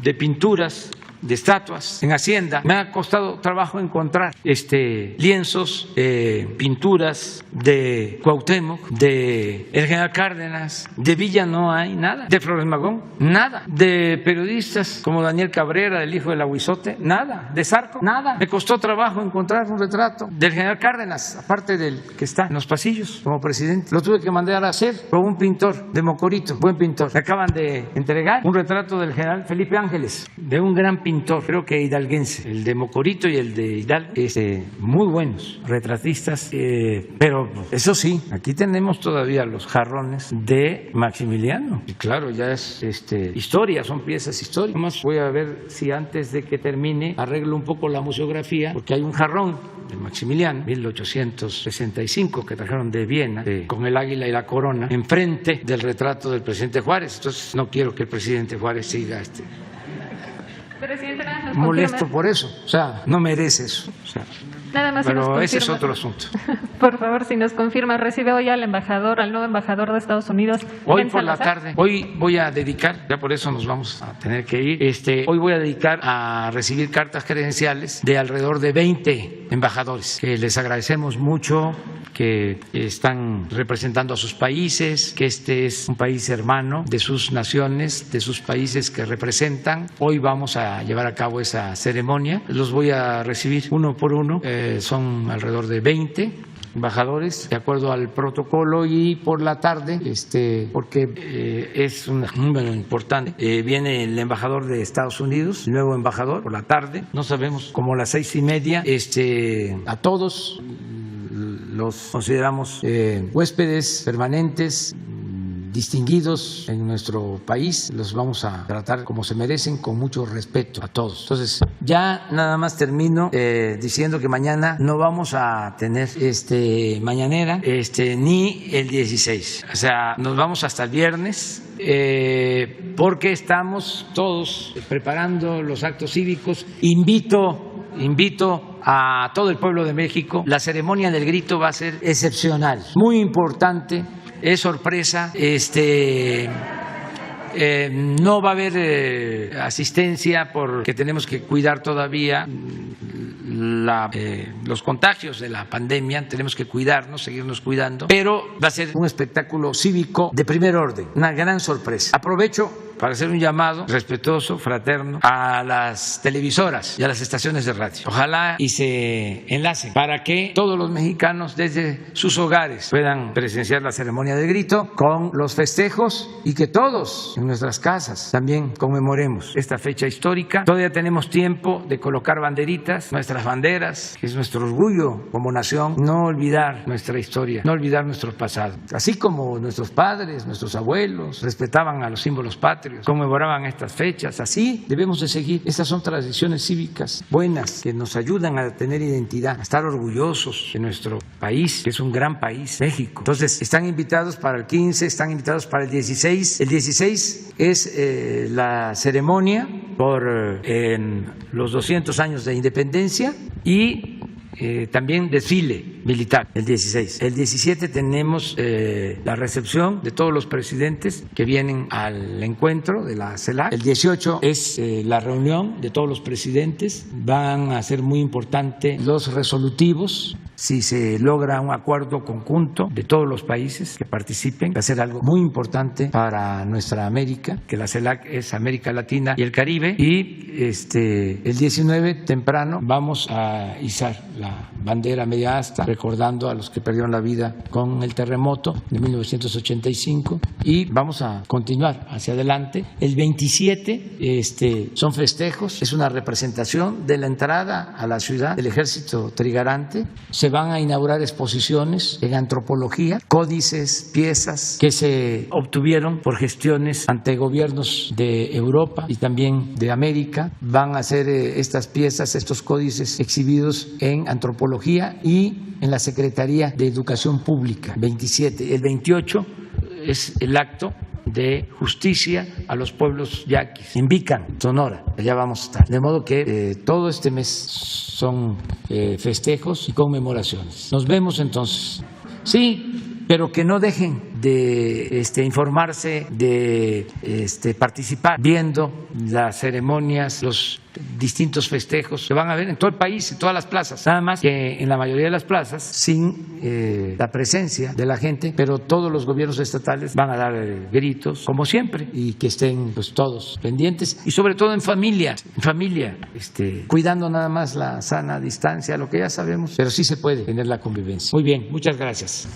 Speaker 1: de pinturas, de estatuas en Hacienda. Me ha costado trabajo encontrar lienzos, pinturas de Cuauhtémoc, de el general Cárdenas, de Villa no hay nada, de Flores Magón nada, de periodistas como Daniel Cabrera, el hijo del Aguizote, nada, de Zarco nada. Me costó trabajo encontrar un retrato del general Cárdenas, aparte del que está en los pasillos como presidente. Lo tuve que mandar a hacer con un pintor de Mocorito, buen pintor. Me acaban de entregar un retrato del general Felipe Ángeles, de un gran pintor, creo que hidalguense, el de Mocorito y el de Hidalgo, muy buenos retratistas, pero eso sí, aquí tenemos todavía los jarrones de Maximiliano, y claro, ya es historia, son piezas históricas. Además, voy a ver si antes de que termine arreglo un poco la museografía, porque hay un jarrón de Maximiliano, 1865, que trajeron de Viena, con el águila y la corona, enfrente del retrato del presidente Juárez. Entonces no quiero que el presidente Juárez siga
Speaker 12: Presidente,
Speaker 1: molesto por eso, o sea, no merece eso, o sea,
Speaker 12: nada más.
Speaker 1: pero ese es otro asunto.
Speaker 12: Por favor, si nos confirma, recibe hoy al nuevo embajador de Estados Unidos.
Speaker 1: Hoy por la tarde, hoy voy a dedicar, ya por eso nos vamos a tener que ir, hoy voy a dedicar a recibir cartas credenciales de alrededor de 20 embajadores, que les agradecemos mucho, que están representando a sus países, que este es un país hermano de sus naciones, de sus países que representan. Hoy vamos a llevar a cabo esa ceremonia, los voy a recibir uno por uno, son alrededor de 20 embajadores de acuerdo al protocolo, y por la tarde, porque es un número importante, viene el embajador de Estados Unidos, el nuevo embajador, por la tarde, no sabemos, como a las 6:30, a todos los consideramos huéspedes permanentes, distinguidos en nuestro país, los vamos a tratar como se merecen, con mucho respeto a todos. Entonces, ya nada más termino diciendo que mañana no vamos a tener mañanera ni el 16, o sea, nos vamos hasta el viernes, porque estamos todos preparando los actos cívicos. Invito a todo el pueblo de México. La ceremonia del grito va a ser excepcional, muy importante, es sorpresa, no va a haber asistencia porque tenemos que cuidar todavía los contagios de la pandemia, tenemos que cuidarnos, seguirnos cuidando, pero va a ser un espectáculo cívico de primer orden, una gran sorpresa. Aprovecho para hacer un llamado respetuoso, fraterno, a las televisoras y a las estaciones de radio. Ojalá y se enlacen para que todos los mexicanos desde sus hogares puedan presenciar la ceremonia del grito con los festejos y que todos en nuestras casas también conmemoremos esta fecha histórica. Todavía tenemos tiempo de colocar banderitas, nuestras banderas, que es nuestro orgullo como nación, no olvidar nuestra historia, no olvidar nuestro pasado. Así como nuestros padres, nuestros abuelos respetaban a los símbolos patrios, conmemoraban estas fechas, así debemos de seguir. Estas son tradiciones cívicas buenas que nos ayudan a tener identidad, a estar orgullosos de nuestro país, que es un gran país, México. Entonces, están invitados para el 15, están invitados para el 16. El 16 es la ceremonia por los 200 años de independencia y también desfile militar el 16. El 17 tenemos la recepción de todos los presidentes que vienen al encuentro de la CELAC. El 18 es la reunión de todos los presidentes. Van a ser muy importantes los resolutivos. Si se logra un acuerdo conjunto de todos los países que participen, va a ser algo muy importante para nuestra América, que la CELAC es América Latina y el Caribe. Y el 19 temprano vamos a izar la bandera media asta, recordando a los que perdieron la vida con el terremoto de 1985, y vamos a continuar hacia adelante. El 27 son festejos, es una representación de la entrada a la ciudad del Ejército Trigarante. Se van a inaugurar exposiciones en antropología, códices, piezas que se obtuvieron por gestiones ante gobiernos de Europa y también de América. Van a ser estas piezas, estos códices exhibidos en antropología y en la Secretaría de Educación Pública. 27. El 28 es el acto de justicia a los pueblos yaquis en Vican, Sonora. Allá vamos a estar. De modo que todo este mes son festejos y conmemoraciones. Nos vemos entonces. Sí, pero que no dejen de informarse, de participar, viendo las ceremonias, los distintos festejos que van a ver en todo el país, en todas las plazas. Nada más que en la mayoría de las plazas, sin la presencia de la gente, pero todos los gobiernos estatales van a dar gritos, como siempre, y que estén pues todos pendientes, y sobre todo en familia, cuidando nada más la sana distancia, lo que ya sabemos, pero sí se puede tener la convivencia. Muy bien, muchas gracias.